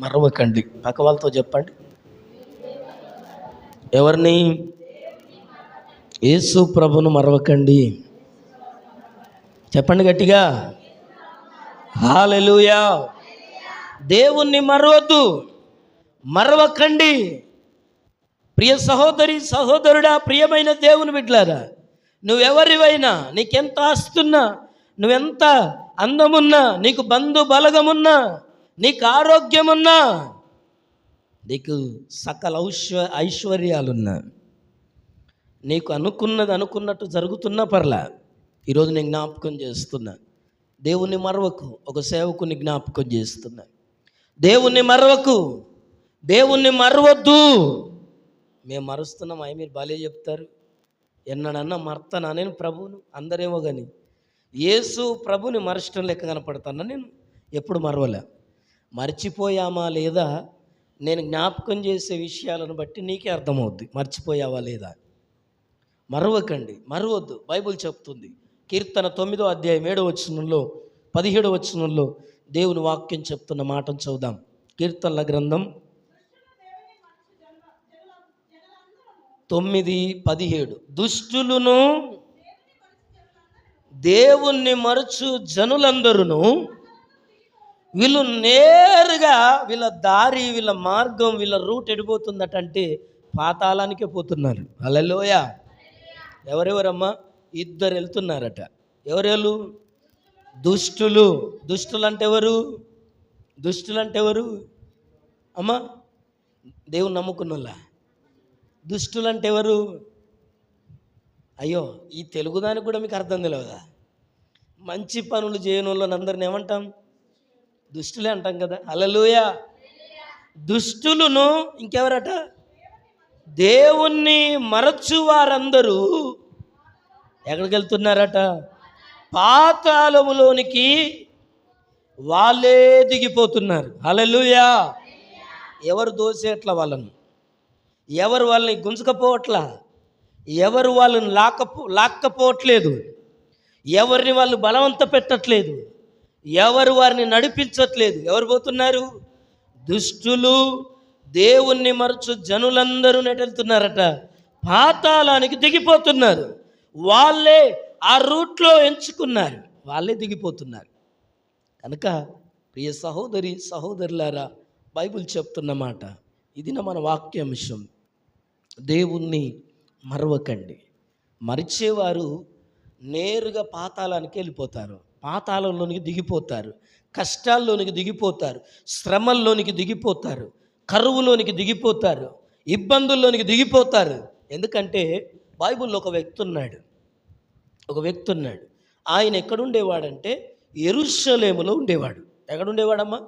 మరవకండి. పక్క వాళ్ళతో చెప్పండి. ఎవరిని? యేసు ప్రభును మరవకండి. చెప్పండి గట్టిగా, హల్లెలూయా. దేవుణ్ణి మరవద్దు, మరవకండి. ప్రియ సహోదరి సహోదరుడా, ప్రియమైన దేవుని బిడ్డలారా, నువ్వెవరివైనా, నీకెంత ఆస్తున్నా, నువ్వెంత అందమున్నా, నీకు బంధు బలగమున్నా, నీకు ఆరోగ్యమున్నా, నీకు సకల ఐశ్వర్యాలున్నా, నీకు అనుకున్నది అనుకున్నట్టు జరుగుతున్నా పర్లా, ఈరోజు నేను జ్ఞాపకం చేస్తున్నా, దేవుణ్ణి మరవకు. ఒక సేవకుని జ్ఞాపకం చేస్తున్నా, దేవుణ్ణి మరవకు, దేవుణ్ణి మరవద్దు. మేము మరుస్తున్నామా? మీరు బాలే చెప్తారు. ఎన్నడన్నా మర్తనా నేను ప్రభువును? అందరేమో కానీ యేసు ప్రభుని మరచడం లెక్క కనపడతానా? నేను ఎప్పుడు మరవలే. మర్చిపోయామా లేదా నేను జ్ఞాపకం చేసే విషయాలను బట్టి నీకే అర్థమవుద్ది మర్చిపోయావా లేదా. మరవకండి, మరవద్దు. బైబిల్ చెప్తుంది, కీర్తన 9వ అధ్యాయం 7వ వచనంలో 17వ వచనంలో దేవుని వాక్యం చెప్తున్న మాటను చదువుదాం. కీర్తనల గ్రంథం 9:17. దుష్టులను దేవుణ్ణి మరచు జనులందరూ వీళ్ళు నేరుగా వీళ్ళ దారి, వీళ్ళ మార్గం, వీళ్ళ రూట్ ఎడిపోతుందటంటే పాతాళానికే పోతున్నారు. హల్లెలూయా. ఎవరెవరమ్మా? ఇద్దరు వెళ్తున్నారట. ఎవరెళ్ళు? దుష్టులు. దుష్టులు అంటే ఎవరు? దుష్టులు అంటే ఎవరు అమ్మా? దేవుని నమ్ముకున్న వాళ్ళ. దుష్టులు అంటే ఎవరు? అయ్యో, ఈ తెలుగు దానికి కూడా మీకు అర్థం తెలియదా? మంచి పనులు చేయని వాళ్ళని అందరిని ఏమంటాం? దుష్టులే అంటాం కదా. హల్లెలూయా. దుష్టులను ఇంకెవరట? దేవుణ్ణి మరచు వారందరూ ఎక్కడికి వెళ్తున్నారట? పాతాళములోనికి వాళ్ళే దిగిపోతున్నారు. హల్లెలూయా. ఎవరు దోసేట్ల వాళ్ళను, ఎవరు వాళ్ళని గుంజుకపోవట్లా, ఎవరు వాళ్ళని లాక్కపోవట్లేదు, ఎవరిని వాళ్ళు బలవంత పెట్టట్లేదు, ఎవరు వారిని నడిపించట్లేదు. ఎవరు పోతున్నారు? దుష్టులు దేవుణ్ణి మరచు జనులందరూ నెటెళ్తున్నారట, పాతాళానికి దిగిపోతున్నారు. వాళ్ళే ఆ రూట్లో ఎంచుకున్నారు, వాళ్ళే దిగిపోతున్నారు. కనుక ప్రియ సహోదరి సహోదరులారా, బైబిల్ చెప్తున్న మాట ఇది. మన వాక్యాంశం, దేవుణ్ణి మరవకండి. మరిచేవారు నేరుగా పాతాళానికి వెళ్ళిపోతారు, పాతాళంలోనికి దిగిపోతారు, కష్టాల్లోనికి దిగిపోతారు, శ్రమల్లోనికి దిగిపోతారు, కరువులోనికి దిగిపోతారు, ఇబ్బందుల్లోనికి దిగిపోతారు. ఎందుకంటే బైబిల్లో ఒక వ్యక్తి ఉన్నాడు. ఆయన ఎక్కడుండేవాడంటే యెరూషలేములో ఉండేవాడు. ఎక్కడుండేవాడమ్మా?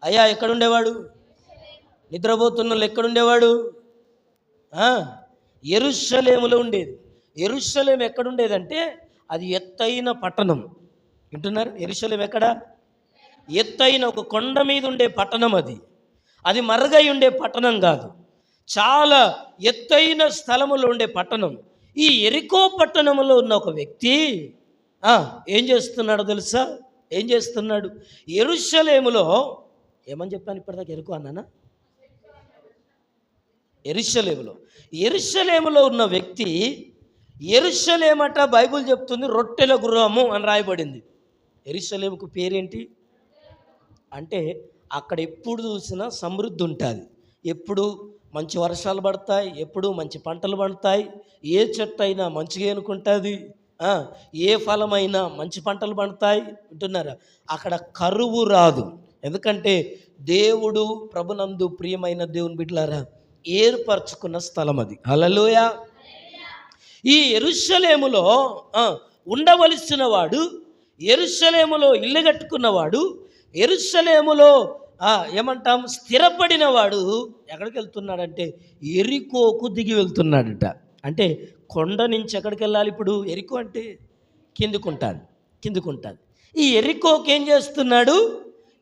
అయ్యా, ఎక్కడుండేవాడు? నిద్రపోతున్న వాళ్ళు ఎక్కడుండేవాడు? యెరూషలేములో ఉండేది. యెరూషలేం ఎక్కడుండేదంటే అది ఎత్తైన పట్టణం. వింటున్నారు? యెరూషలేం ఎక్కడ? ఎత్తైన ఒక కొండ మీద ఉండే పట్టణం. అది మరుగై ఉండే పట్టణం కాదు, చాలా ఎత్తైన స్థలములో ఉండే పట్టణం. ఈ యెరికో పట్టణంలో ఉన్న ఒక వ్యక్తి ఏం చేస్తున్నాడో తెలుసా? ఏం చేస్తున్నాడు? యెరూషలేములో, ఏమని చెప్పాను ఇప్పటిదాకా? యెరికో అన్నానా? యెరూషలేములో ఉన్న వ్యక్తి, యెరూషలేమట బైబిల్ చెప్తుంది రొట్టెల గృహము అని రాయబడింది. యెరూషలేముకు పేరేంటి అంటే అక్కడ ఎప్పుడు చూసినా సమృద్ధి ఉంటుంది, ఎప్పుడు మంచి వర్షాలు పడతాయి, ఎప్పుడు మంచి పంటలు పండుతాయి, ఏ చెట్టు అయినా మంచిగా ఎన్నుకుంటుంది, ఏ ఫలమైనా మంచి పంటలు పండుతాయి. వింటున్నారా? అక్కడ కరువు రాదు. ఎందుకంటే దేవుడు ప్రభునందు ప్రియమైన దేవుని బిడ్డలారా ఏర్పరచుకున్న స్థలం అది. హల్లెలూయా. ఈ యెరూషలేములో ఉండవలసిన వాడు, యెరూషలేములో ఇల్లు కట్టుకున్నవాడు, యెరూషలేములో ఏమంటాం స్థిరపడిన వాడు ఎక్కడికి వెళ్తున్నాడంటే యెరికోకు దిగి వెళ్తున్నాడట. అంటే కొండ నుంచి ఎక్కడికి వెళ్ళాలి ఇప్పుడు? యెరికో అంటే కిందికుంటాను. ఈ యెరికోకు ఏం చేస్తున్నాడు?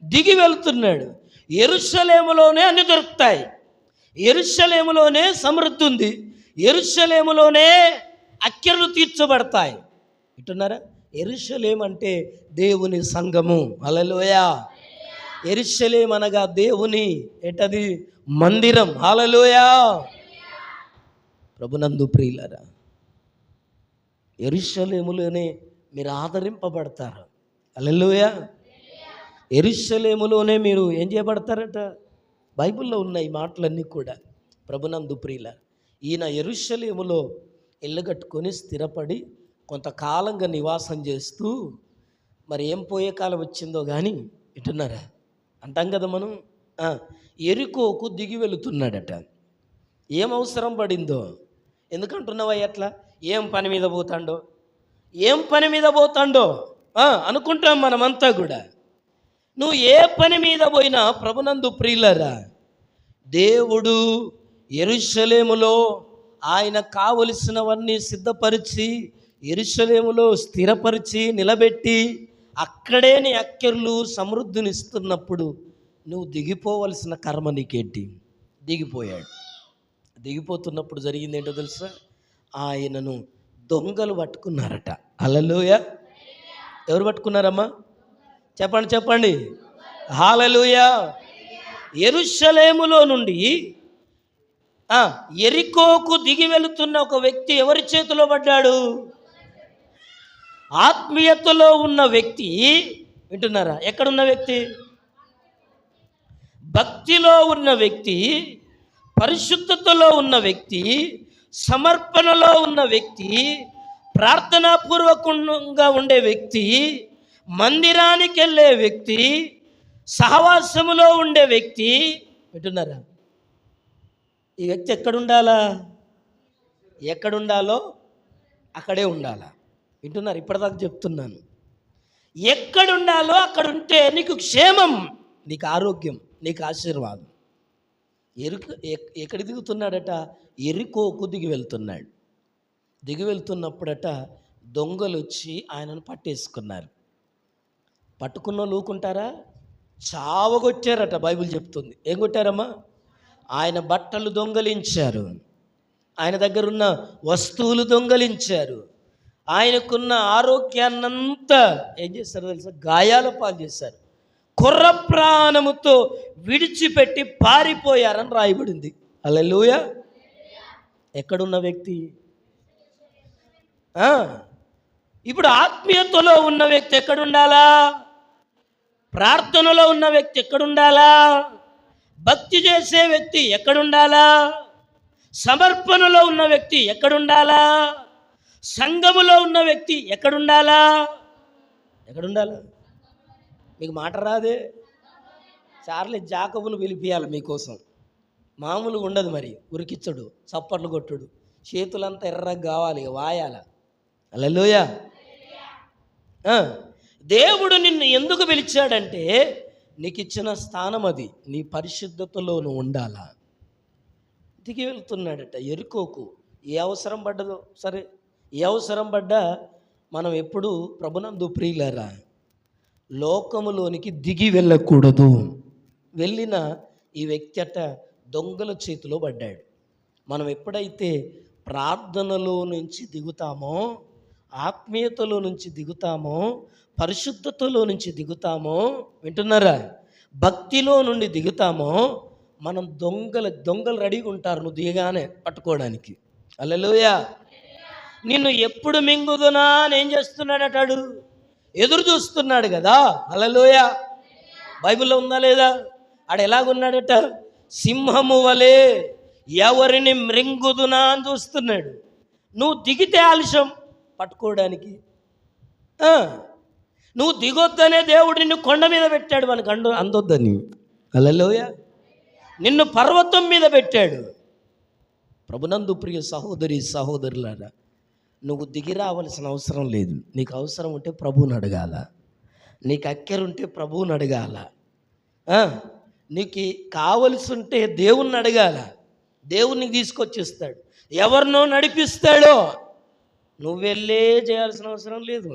దిగి వెళ్తున్నాడు. యెరూషలేములోనే అన్ని దొరుకుతాయి, యెరూషలేములోనే సమృద్ధి ఉంది, యెరూషలేములోనే అక్కర్లు తీర్చబడతాయి. వింటున్నారా? యెరూషలేం అంటే దేవుని సంఘము. హల్లెలూయా. యెరూషలేము అనగా దేవుని ఏంటది? మందిరం. హల్లెలూయా. ప్రభునందు ప్రియులారా, యెరూషలేములోనే మీరు ఆదరింపబడతారు. హల్లెలూయా. యెరూషలేములోనే మీరు ఏం చేయబడతారట? బైబిల్లో ఉన్న ఈ మాటలన్నీ కూడా. ప్రభునందు ప్రియులారా, ఈయన యెరూషలేములో ఇల్లు కట్టుకొని స్థిరపడి కొంతకాలంగా నివాసం చేస్తూ, మరి ఏం పోయే కాలం వచ్చిందో కానీ వింటున్నారా? అంటాం కదా మనం, ఎరికోకు దిగి వెళుతున్నాడట. ఏం అవసరం పడిందో? ఎందుకంటున్నావా అట్లా? ఏం పని మీద పోతాడో, ఏం పని మీద పోతాడో అనుకుంటాం మనమంతా కూడా. నువ్వు ఏ పని మీద పోయినా ప్రభునందు ప్రియులరా, దేవుడు యెరూషలేములో ఆయన కావలసినవన్నీ సిద్ధపరిచి యెరూషలేములో స్థిరపరిచి నిలబెట్టి అక్కడే నీ అక్కర్లు సమృద్ధినిస్తున్నప్పుడు నువ్వు దిగిపోవలసిన కర్మ నీకేంటి? దిగిపోయాడు. దిగిపోతున్నప్పుడు జరిగింది ఏంటో తెలుసా? ఆయనను దొంగలు పట్టుకున్నారట. హల్లెలూయా. ఎవరు పట్టుకున్నారమ్మా? చెప్పండి చెప్పండి. హల్లెలూయా. యెరూషలేములో నుండి యెరికోకు దిగి వెళుతున్న ఒక వ్యక్తి ఎవరి చేతిలో పడ్డాడు? ఆత్మీయతలో ఉన్న వ్యక్తి. వింటున్నారా? ఎక్కడున్న వ్యక్తి? భక్తిలో ఉన్న వ్యక్తి, పరిశుద్ధతలో ఉన్న వ్యక్తి, సమర్పణలో ఉన్న వ్యక్తి, ప్రార్థనాపూర్వకంగా ఉండే వ్యక్తి, మందిరానికి వెళ్ళే వ్యక్తి, సహవాసములో ఉండే వ్యక్తి. వింటున్నారా? ఈ వ్యక్తి ఎక్కడుండాలా? ఎక్కడుండాలో అక్కడే ఉండాలా. వింటున్నారు? ఇప్పటిదాకా చెప్తున్నాను. ఎక్కడుండాలో అక్కడ ఉంటే నీకు క్షేమం, నీకు ఆరోగ్యం, నీకు ఆశీర్వాదం. ఎక్కడ దిగుతున్నాడట? యెరికోకు దిగి వెళ్తున్నాడు. దిగి వెళ్తున్నప్పుడట దొంగలు వచ్చి ఆయనను పట్టేసుకున్నారు. పట్టుకున్న వాళ్ళు ఊకుంటారా? చావగొట్టారట. బైబిల్ చెప్తుంది. ఏం కొట్టారమ్మా? ఆయన బట్టలు దొంగలించారు, ఆయన దగ్గర ఉన్న వస్తువులు దొంగలించారు, ఆయనకున్న ఆరోగ్యాన్నంతా ఏం చేశారు తెలుసా? గాయాల పాలు చేశారు. కుర్ర ప్రాణముతో విడిచిపెట్టి పారిపోయారని రాయబడింది. హల్లెలూయా. ఎక్కడున్న వ్యక్తి? ఇప్పుడు ఆత్మీయతలో ఉన్న వ్యక్తి ఎక్కడుండాలా? ప్రార్థనలో ఉన్న వ్యక్తి ఎక్కడుండాలా? భక్తి చేసే వ్యక్తి ఎక్కడుండాలా? సమర్పణలో ఉన్న వ్యక్తి ఎక్కడుండాలా? సంఘములో ఉన్న వ్యక్తి ఎక్కడుండాలా? ఎక్కడుండాలా? మీకు మాట రాదే? చార్లీ జాకబును పిలిపియాలి మీకోసం. మామూలుగా ఉండదు మరి. ఉరికిచ్చడు, చప్పట్లు కొట్టుడు, చేతులంతా ఎర్రగా కావాలి, వాయాల. హల్లెలూయా. దేవుడు నిన్ను ఎందుకు పిలిచాడంటే నీకు ఇచ్చిన స్థానం అది. నీ పరిశుద్ధతలో నువ్వు ఉండాలా. దిగి వెళ్తున్నాడట యెరికోకు. ఏ అవసరం పడ్డదో సరే, ఏ అవసరం పడ్డా మనం ఎప్పుడు ప్రభునందు ప్రియులారా లోకములోనికి దిగి వెళ్ళకూడదు. వెళ్ళిన ఈ వ్యక్తి అట దొంగల చేతిలో పడ్డాడు. మనం ఎప్పుడైతే ప్రార్థనలో నుంచి దిగుతామో, ఆత్మీయతలో నుంచి దిగుతామో, పరిశుద్ధతలో నుంచి దిగుతామో, వింటున్నారా? భక్తిలో నుండి దిగుతామో, మనం దొంగలు రెడీగా ఉంటారు నువ్వు దిగగానే పట్టుకోవడానికి. హల్లెలూయా. నిన్ను ఎప్పుడు మింగుదునా అని ఏం చేస్తున్నాడటాడు? ఎదురు చూస్తున్నాడు కదా. హల్లెలూయా. బైబిల్లో ఉందా లేదా? ఆడ ఎలాగున్నాడట? సింహము వలె ఎవరిని మృంగుదునా అని చూస్తున్నాడు. నువ్వు దిగితే ఆలస్యం పట్టుకోవడానికి. నువ్వు దిగొద్దనే దేవుడు నిన్ను కొండ మీద పెట్టాడు, మనకు అందొద్దని. హల్లెలూయా. నిన్ను పర్వతం మీద పెట్టాడు. ప్రభునందు ప్రియ సహోదరి సహోదరులారా, నువ్వు దిగి రావాల్సిన అవసరం లేదు. నీకు అవసరం ఉంటే ప్రభువుని అడగాల, నీకు అక్కరుంటే ప్రభువుని అడగాల, నీకు కావలసి ఉంటే దేవుణ్ణి అడగాల. దేవుణ్ణి తీసుకొచ్చిస్తాడు. ఎవరినో నడిపిస్తాడో. నువ్వు వెళ్ళే చేయాల్సిన అవసరం లేదు.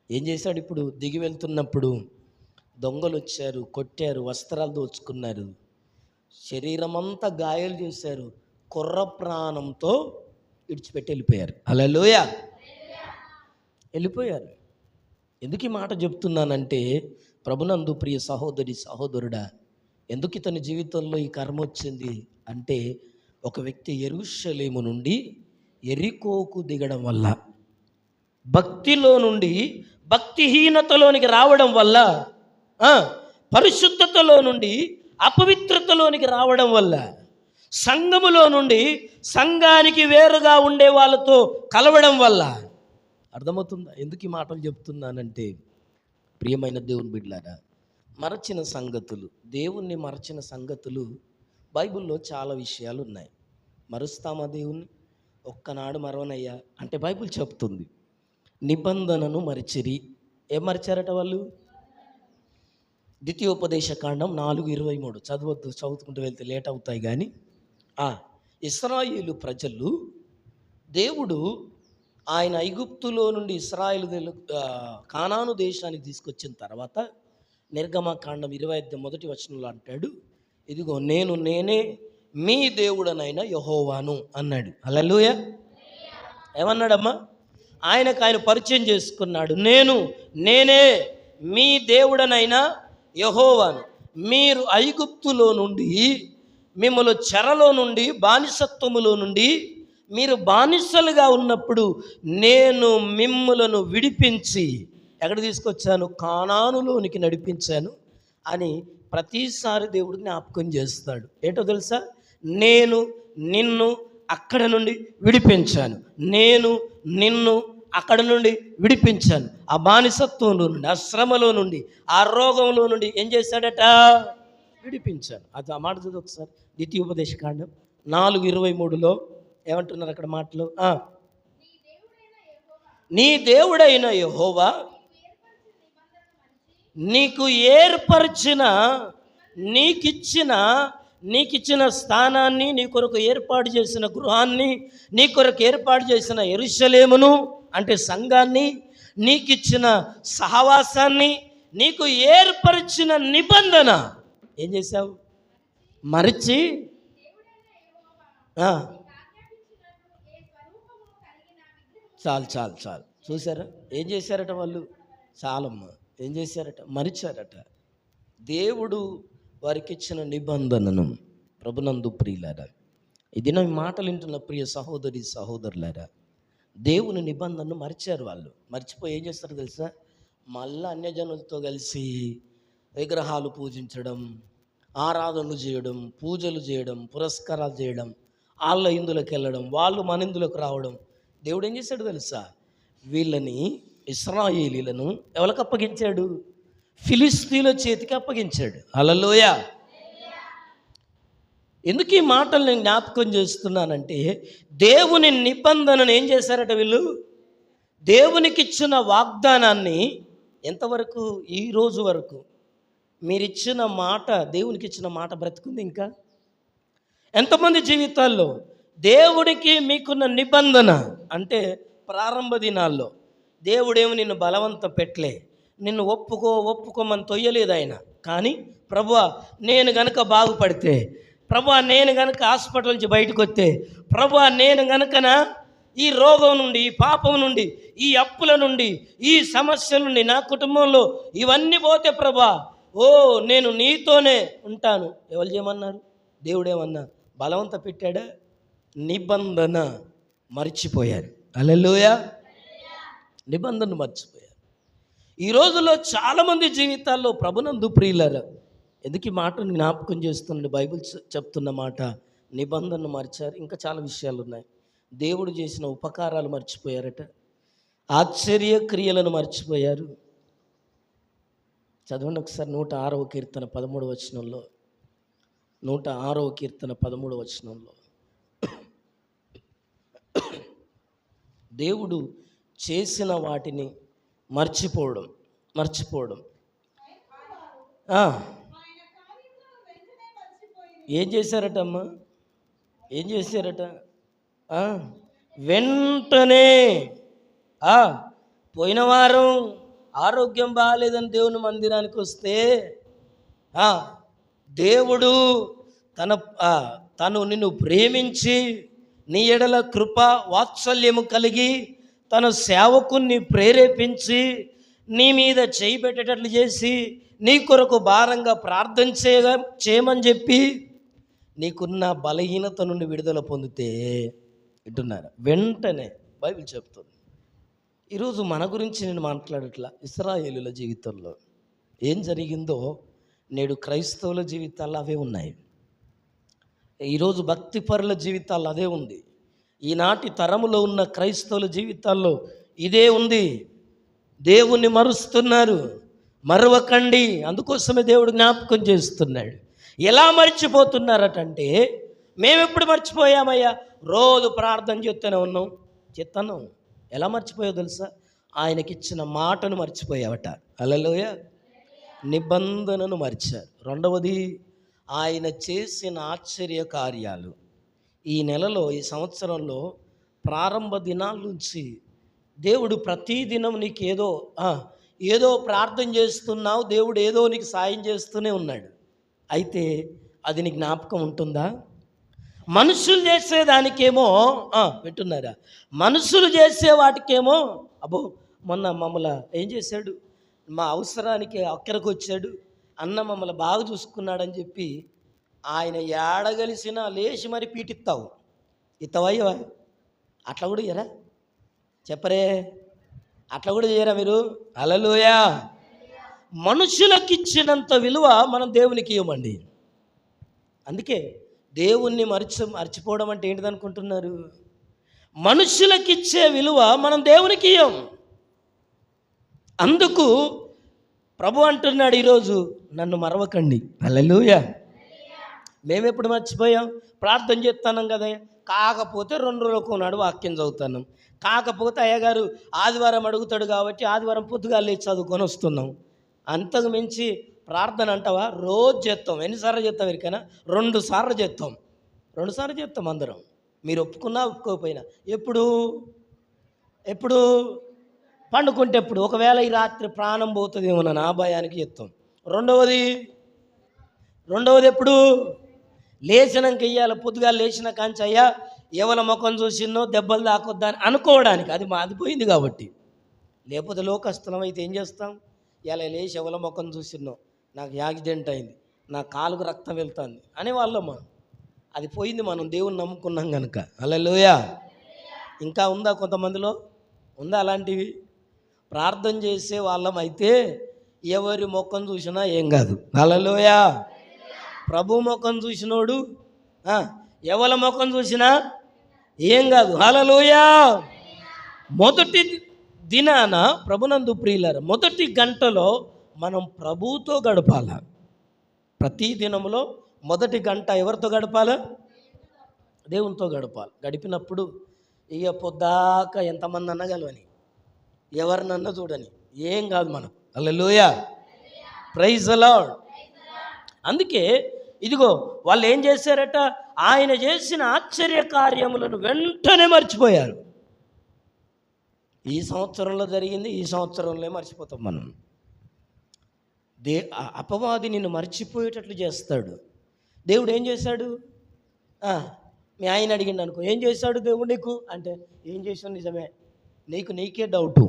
ఏం చేశాడు? ఇప్పుడు దిగి వెళ్తున్నప్పుడు దొంగలు వచ్చారు, కొట్టారు, వస్త్రాలు దోచుకున్నారు, శరీరం అంతా గాయాలు చేశారు, కుర్ర ప్రాణంతో విడిచిపెట్టి వెళ్ళిపోయారు. హల్లెలూయా. వెళ్ళిపోయారు. ఎందుకు ఈ మాట చెప్తున్నానంటే ప్రభునందు ప్రియ సహోదరి సహోదరుడా, ఎందుకు ఇతని జీవితంలో ఈ కర్మ వచ్చింది అంటే, ఒక వ్యక్తి యెరూషలేము నుండి యెరికోకు దిగడం వల్ల, భక్తిలో నుండి భక్తిహీనతలోనికి రావడం వల్ల, పరిశుద్ధతలో నుండి అపవిత్రతలోనికి రావడం వల్ల, సంఘములో నుండి సంఘానికి వేరుగా ఉండే వాళ్ళతో కలవడం వల్ల. అర్థమవుతుందా ఎందుకు ఈ మాటలు చెప్తున్నానంటే, ప్రియమైన దేవుని బిడ్డలారా, మరచిన సంగతులు, దేవుణ్ణి మరచిన సంగతులు బైబిల్లో చాలా విషయాలు ఉన్నాయి. మరుస్తామా దేవుణ్ణి? ఒక్కనాడు మరవనయ్యా అంటే బైబిల్ చెప్తుంది. నిబంధనను మరిచిరి. ఏం మరిచారట వాళ్ళు? ద్వితీయోపదేశకాండం 4:23 చదవద్దు, చదువుకుంటూ వెళ్తే లేట్ అవుతాయి. కానీ ఇశ్రాయేలు ప్రజలు, దేవుడు ఆయన ఐగుప్తులో నుండి ఇశ్రాయేలు కానాను దేశానికి తీసుకొచ్చిన తర్వాత నిర్గమకాండం 25 అంటాడు, ఇదిగో నేనే మీ దేవుడనైన యెహోవాను అన్నాడు. హల్లెలూయా. ఏమన్నాడమ్మా? ఆయన పరిచయం చేసుకున్నాడు. నేనే మీ దేవుడనైనా యెహోవాను. మీరు ఐగుప్తులో నుండి, మిమ్మల్ని చెరలో నుండి, బానిసత్వములో నుండి మీరు బానిసలుగా ఉన్నప్పుడు నేను మిమ్ములను విడిపించి ఎక్కడ తీసుకొచ్చాను? కానానులోనికి నడిపించాను అని ప్రతిసారి దేవుడు జ్ఞాపకం చేస్తాడు. ఏంటో తెలుసా? నేను నిన్ను అక్కడ నుండి విడిపించాను, నేను నిన్ను అక్కడ నుండి విడిపించాను. ఆ బానిసత్వంలో నుండి, ఆ శ్రమలో నుండి, ఆ రోగంలో నుండి ఏం చేశాడట? విడిపించాను. అది ఆ మాట చదువు ఒకసారి. ద్వితీయోపదేశకాండం 4:23 ఏమంటున్నారు అక్కడ మాటలు? నీ దేవుడైన యెహోవా నీకు ఏర్పరిచిన, నీకిచ్చిన స్థానాన్ని, నీ కొరకు ఏర్పాటు చేసిన గృహాన్ని, నీ కొరకు ఏర్పాటు చేసిన యెరూషలేమును అంటే సంఘాన్ని, నీకిచ్చిన సహవాసాన్ని, నీకు ఏర్పరిచిన నిబంధన ఏం చేశావు? మరిచి చాలు చూసారా ఏం చేశారట వాళ్ళు? చాలమ్మ ఏం చేశారట? మరిచారట. దేవుడు వారికి ఇచ్చిన నిబంధనను. ప్రభునందు ప్రియులారా, ఇది నా మాటలు వింటున్న ప్రియ సహోదరి సహోదరులారా, దేవుని నిబంధనను మరిచారు వాళ్ళు. మర్చిపోయి ఏం చేస్తారు తెలుసా? మళ్ళీ అన్యజనులతో కలిసి విగ్రహాలు పూజించడం, ఆరాధనలు చేయడం, పూజలు చేయడం, పురస్కారాలు చేయడం, వాళ్ళ ఇందులోకి వెళ్ళడం, వాళ్ళు మన ఇందులోకి రావడం. దేవుడు ఏం చేశాడు తెలుసా? వీళ్ళని, ఇశ్రాయేలీలను ఎవరికి అప్పగించాడు? ఫిలిస్తీన్ల చేతికి అప్పగించాడు. హల్లెలూయా. ఎందుకు ఈ మాటలు నేను జ్ఞాపకం చేస్తున్నానంటే, దేవుని నిబంధనను ఏం చేశారట వీళ్ళు? దేవునికి ఇచ్చిన వాగ్దానాన్ని ఎంతవరకు? ఈ రోజు వరకు మీరిచ్చిన మాట, దేవునికి ఇచ్చిన మాట బ్రతుకుంది ఇంకా? ఎంతమంది జీవితాల్లో దేవుడికి మీకున్న నిబంధన అంటే, ప్రారంభ దినాల్లో దేవుడేమో నిన్ను బలవంతం పెట్టలే, నిన్ను ఒప్పుకోమని తొయ్యలేదు ఆయన. కానీ ప్రభువా నేను గనక బాగుపడితే, ప్రభువా నేను గనక హాస్పిటల్ నుంచి బయటకు వస్తే, ప్రభువా నేను గనకన ఈ రోగం నుండి, ఈ పాపం నుండి, ఈ అప్పుల నుండి, ఈ సమస్యల నుండి, నా కుటుంబంలో ఇవన్నీ పోతే ప్రభువా నేను నీతోనే ఉంటాను. ఎవరు చేయమన్నారు? దేవుడేమన్నా బలవంత పెట్టాడా? నిబంధన మర్చిపోయారు. హల్లెలూయా. నిబంధన మర్చిపోయారు. ఈ రోజుల్లో చాలామంది జీవితాల్లో ప్రభునందు ప్రియులారా, ఎందుకు ఈ మాటను జ్ఞాపకం చేస్తుంది? బైబిల్ చెప్తున్న మాట, నిబంధనను మర్చారు. ఇంకా చాలా విషయాలు ఉన్నాయి. దేవుడు చేసిన ఉపకారాలు మర్చిపోయారట, ఆశ్చర్య క్రియలను మర్చిపోయారు. చదవండి ఒకసారి 106వ కీర్తన 13వ వచనంలో. 106వ కీర్తన 13వ వచనంలో దేవుడు చేసిన వాటిని మర్చిపోవడం. ఏం చేశారటమ్మా? ఏం చేశారట? వెంటనే పోయిన వారం ఆరోగ్యం బాగాలేదని దేవుని మందిరానికి వస్తే దేవుడు తను నిన్ను ప్రేమించి నీ ఎడల కృప వాత్సల్యము కలిగి తన సేవకుని ప్రేరేపించి నీ మీద చేయి పెట్టేటట్లు చేసి నీ కొరకు భారంగా ప్రార్థన చేయమని చెప్పి నీకున్న బలహీనత నుండి విడుదల పొందితే వింటున్నారు వెంటనే బైబిల్ చెప్తుంది. ఈరోజు మన గురించి నేను మాట్లాడట్లా, ఇశ్రాయేలుల జీవితంలో ఏం జరిగిందో నేడు క్రైస్తవుల జీవితాల్లో అవే ఉన్నాయి. ఈరోజు భక్తిపరుల జీవితాల్లో అదే ఉంది. ఈనాటి తరములో ఉన్న క్రైస్తవుల జీవితాల్లో ఇదే ఉంది. దేవుణ్ణి మరుస్తున్నారు. మరవకండి, అందుకోసమే దేవుడు జ్ఞాపకం చేస్తున్నాడు. ఎలా మర్చిపోతున్నారటంటే, మేమెప్పుడు మర్చిపోయామయ్యా, రోజు ప్రార్థన చేస్తూనే ఉన్నాం. ఎలా మర్చిపోయావు తెలుసా? ఆయనకిచ్చిన మాటను మర్చిపోయావట. హల్లెలూయా. నిబంధనను మర్చారు. రెండవది, ఆయన చేసిన ఆశ్చర్య కార్యాలు. ఈ నెలలో, ఈ సంవత్సరంలో ప్రారంభ దినాల నుంచి దేవుడు ప్రతిదినం నీకు ఏదో ప్రార్థన చేస్తున్నావు, దేవుడు ఏదో నీకు సాయం చేస్తూనే ఉన్నాడు. అయితే అది నీ జ్ఞాపకం ఉంటుందా? మనుషులు చేసేదానికేమో వింటున్నారా, మనుషులు చేసే వాటికేమో అబ్బో మొన్న మమ్మల్ని ఏం చేశాడు, మా అవసరానికి అక్కడికి వచ్చాడు, అన్న మమ్మల్ని బాగా చూసుకున్నాడని చెప్పి ఆయన ఏడగలిసినా లేచి మరి పీటిస్తావు. ఇత్తవయ్యవా? అట్లా కూడా చేయరా? చెప్పరే, అట్లా కూడా చేయరా మీరు? హల్లెలూయా. మనుషులకు ఇచ్చినంత విలువ మనం దేవునికి ఇవ్వమండి. అందుకే దేవుణ్ణి మర్చిపోవడం అంటే ఏంటిది అనుకుంటున్నారు? మనుషులకు ఇచ్చే విలువ మనం దేవునికి ఇవ్వం. అందుకు ప్రభు అంటున్నాడు ఈరోజు, నన్ను మరవకండి. హల్లెలూయా. మేమెప్పుడు మర్చిపోయాం? ప్రార్థన చేస్తున్నాం కదా, కాకపోతే 2 రోజులకు నాడు వాక్యం చదువుతున్నాం, కాకపోతే అయ్యగారు ఆదివారం అడుగుతాడు కాబట్టి ఆదివారం పొద్దుగాల లేచి చదువుకొని వస్తున్నాం. అంతకు మించి ప్రార్థన అంటావా? రోజు చేస్తాం. ఎన్నిసార్లు చేస్తాం? ఎరికైనా 2 సార్లు చేస్తాం. 2 సార్లు చేస్తాం అందరం, మీరు ఒప్పుకున్నా ఒప్పుకోకపోయినా. ఎప్పుడు పండుకుంటే ఎప్పుడు? ఒకవేళ ఈ రాత్రి ప్రాణం పోతుందేమో నా భయానికి చేస్తాం. రెండవది ఎప్పుడు? లేచినాక ఇయ్యాల పొద్దుగా లేచిన కాంచి అయ్యా ఎవల ముఖం చూసినో దెబ్బలు దాకొద్దా అని అనుకోవడానికి, అది మాది పోయింది కాబట్టి. లేకపోతే లోకస్థలం అయితే ఏం చేస్తాం? ఇలా లేచి ఎవల ముఖం చూసినో నాకు యాక్సిడెంట్ అయింది, నా కాలుకు రక్తం వెళ్తుంది అనేవాళ్ళమ్మా. అది పోయింది, మనం దేవుని నమ్ముకున్నాం కనుక. హల్లెలూయా. ఇంకా ఉందా? కొంతమందిలో ఉందా అలాంటివి? ప్రార్థన చేసే వాళ్ళం అయితే ఎవరి ముఖం చూసినా ఏం కాదు. హల్లెలూయా. ప్రభు ముఖం చూసినోడు ఎవరి ముఖం చూసినా ఏం కాదు. హల్లెలూయా. మొదటి దినాన ప్రభునందు ప్రియులారా, మొదటి గంటలో మనం ప్రభువుతో గడపాల. ప్రతి దినంలో మొదటి గంట ఎవరితో గడపాలి? దేవునితో గడపాలి. గడిపినప్పుడు ఇక పొద్దాక ఎంతమంది అన్నా కలవని, ఎవరినన్నా చూడని, ఏం కాదు మనం. హల్లెలూయా. Praise the Lord. అందుకే ఇదిగో వాళ్ళు ఏం చేశారట, ఆయన చేసిన ఆశ్చర్య కార్యములను వెంటనే మర్చిపోయారు. ఈ సంవత్సరంలో జరిగింది ఈ సంవత్సరంలో మర్చిపోతాం మనం. అపవాది నిన్ను మర్చిపోయేటట్లు చేస్తాడు. దేవుడు ఏం చేశాడు? మీ ఆయన అడిగిండు అనుకో, ఏం చేశాడు దేవుడు నీకు అంటే, ఏం చేశాడు? నిజమే, నీకే డౌటు,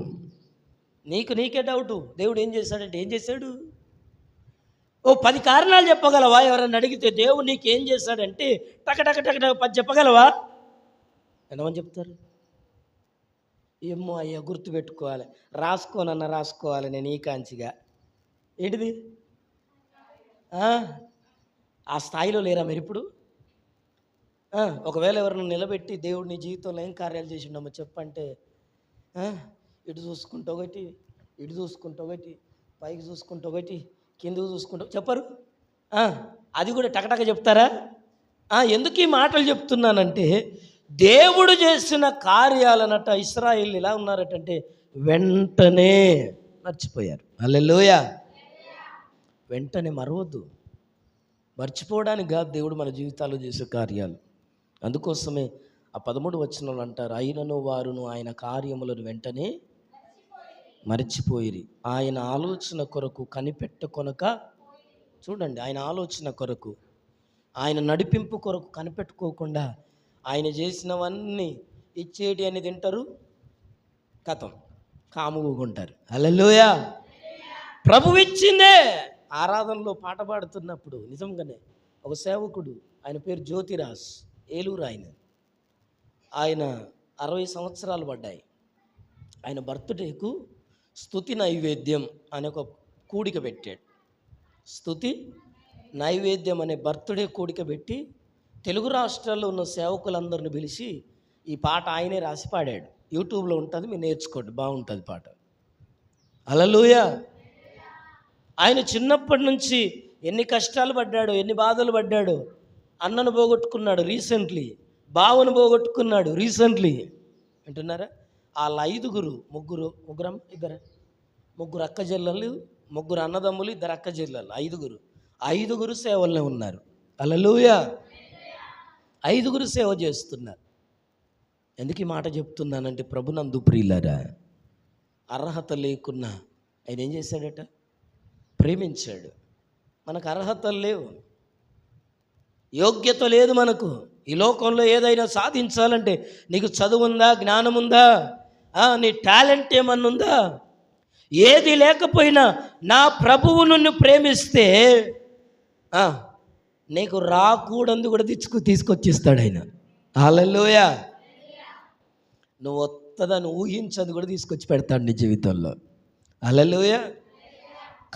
నీకే డౌటు. దేవుడు ఏం చేశాడంటే, ఏం చేశాడు? 10 కారణాలు చెప్పగలవా? ఎవరన్నా అడిగితే దేవుడు నీకు ఏం చేశాడంటే టక 10 చెప్పగలవా? ఎంతమంది చెప్తారు? ఏమో అయ్యా గుర్తుపెట్టుకోవాలి, రాసుకోవాలి నేను ఈ కాంచిగా. ఏంటిది? ఆ స్థాయిలో లేరా మీరు ఇప్పుడు? ఒకవేళ ఎవరిని నిలబెట్టి దేవుడు నీ జీవితంలో ఏం కార్యాలు చేసిండమ్మో చెప్పంటే, ఇటు చూసుకుంటూ ఒకటి, పైకి చూసుకుంటూ ఒకటి, కిందకు చూసుకుంటూ చెప్పరు. అది కూడా టకటక చెప్తారా? ఎందుకు ఈ మాటలు చెప్తున్నానంటే, దేవుడు చేసిన కార్యాలనట ఇశ్రాయేలు ఎలా ఉన్నారటంటే వెంటనే మర్చిపోయారు. హల్లెలూయా. వెంటనే మరవద్దు. మర్చిపోవడానికి కాదు దేవుడు మన జీవితాల్లో చేసే కార్యాలు. అందుకోసమే ఆ 13 వచనంలో అంటారు, అయినను వారును ఆయన కార్యములను వెంటనే మర్చిపోయిరి, ఆయన ఆలోచన కొరకు కనిపెట్టుకొనక. చూడండి, ఆయన ఆలోచన కొరకు, ఆయన నడిపింపు కొరకు కనిపెట్టుకోకుండా ఆయన చేసినవన్నీ ఇచ్చేటి అని తింటారు, కథం కాముకుంటారు. హల్లెలూయా. ప్రభువు ఇచ్చిందే. ఆరాధనలో పాట పాడుతున్నప్పుడు నిజంగానే ఒక సేవకుడు, ఆయన పేరు జ్యోతిరాజ్, ఏలూరు ఆయన 60 సంవత్సరాలు పడ్డాయి. ఆయన బర్త్డేకు స్తుతి నైవేద్యం అనే ఒక కూడిక పెట్టాడు. స్తుతి నైవేద్యం అనే బర్త్డే కూడిక పెట్టి తెలుగు రాష్ట్రాల్లో ఉన్న సేవకులందరిని పిలిచి ఈ పాట ఆయనే రాసి పాడాడు. యూట్యూబ్లో ఉంటుంది, మీరు నేర్చుకోండి, బాగుంటుంది పాట. హల్లెలూయా. ఆయన చిన్నప్పటి నుంచి ఎన్ని కష్టాలు పడ్డాడు, ఎన్ని బాధలు పడ్డాడు. అన్నను పోగొట్టుకున్నాడు రీసెంట్లీ, బావను పోగొట్టుకున్నాడు రీసెంట్లీ. వింటున్నారా? వాళ్ళ ముగ్గురు అక్క చెల్లెలు, ముగ్గురు అన్నదమ్ములు, 2 అక్క చెల్లెలు, ఐదుగురు సేవల్లో ఉన్నారు. హల్లెలూయా. 5 సేవ చేస్తున్నారు. ఎందుకు ఈ మాట చెప్తున్నానంటే, ప్రభునందు ప్రియులారా, అర్హత లేకున్నా ఆయన ఏం చేశాడట? ప్రేమించాడు. మనకు అర్హతలు లేవు, యోగ్యత లేదు మనకు. ఈ లోకంలో ఏదైనా సాధించాలంటే నీకు చదువు ఉందా, జ్ఞానం ఉందా, నీ టాలెంట్ ఏమన్నా ఉందా? ఏది లేకపోయినా నా ప్రభువు నిన్ను ప్రేమిస్తే నీకు రాకూడదు కూడా తీసుకొచ్చిస్తాడు ఆయన. హల్లెలూయా. నువ్వు వస్తుందని ఊహించదు కూడా తీసుకొచ్చి పెడతాడు నీ జీవితంలో. హల్లెలూయా.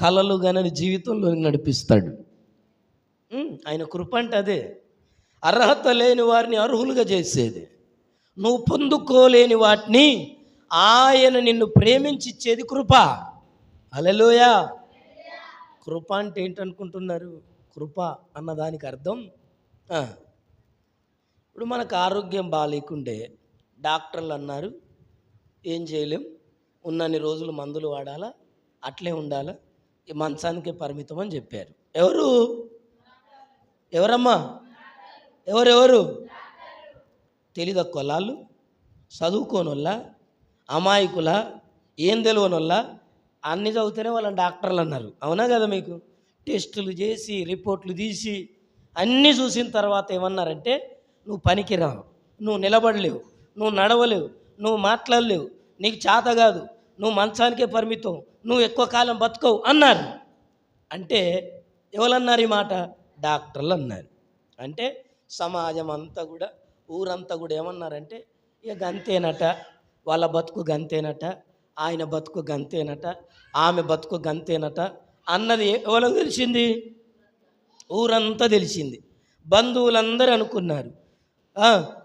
కలలు గనని జీవితంలో నడిపిస్తాడు. ఆయన కృప అంటే అదే. అర్హత లేని వారిని అర్హులుగా చేసేది, నువ్వు పొందుకోలేని వాటిని ఆయన నిన్ను ప్రేమించిచ్చేది కృప. హల్లెలూయా. కృప అంటే ఏంటనుకుంటున్నారు? కృప అన్నదానికి అర్థం, ఇప్పుడు మనకు ఆరోగ్యం బాగాలేకుండే డాక్టర్లు అన్నారు ఏం చేయలేం, ఉన్నన్ని రోజులు మందులు వాడాలా, అట్లే ఉండాలా, ఈ మంచానికే పరిమితం అని చెప్పారు. ఎవరమ్మా? ఎవరు? తెలీదు కొలాళ్ళు, చదువుకోనోళ్ళ, అమాయకుల, ఏం తెలియనోళ్ళ, అన్నీ చదివితేనే వాళ్ళని డాక్టర్లు అన్నారు. అవునా కదా? మీకు టెస్టులు చేసి రిపోర్ట్లు తీసి అన్నీ చూసిన తర్వాత ఏమన్నారంటే, నువ్వు పనికిరావు, నువ్వు నిలబడలేవు, నువ్వు నడవలేవు, నువ్వు మాట్లాడలేవు, నీకు చేత కాదు, నువ్వు మంచానికే పరిమితం, నువ్వు ఎక్కువ కాలం బతకవు అన్నారు. అంటే ఎవరన్నారు ఈ మాట? డాక్టర్లు అన్నారు. అంటే సమాజం అంతా కూడా, ఊరంతా కూడా ఏమన్నారంటే, ఇక గంతేనట, వాళ్ళ బతుకు గంతేనట, ఆయన బతుకు గంతేనట, ఆమె బతుకు గంతేనట అన్నది ఎవరికి తెలిసింది? ఊరంతా తెలిసింది. బంధువులందరూ అనుకున్నారు,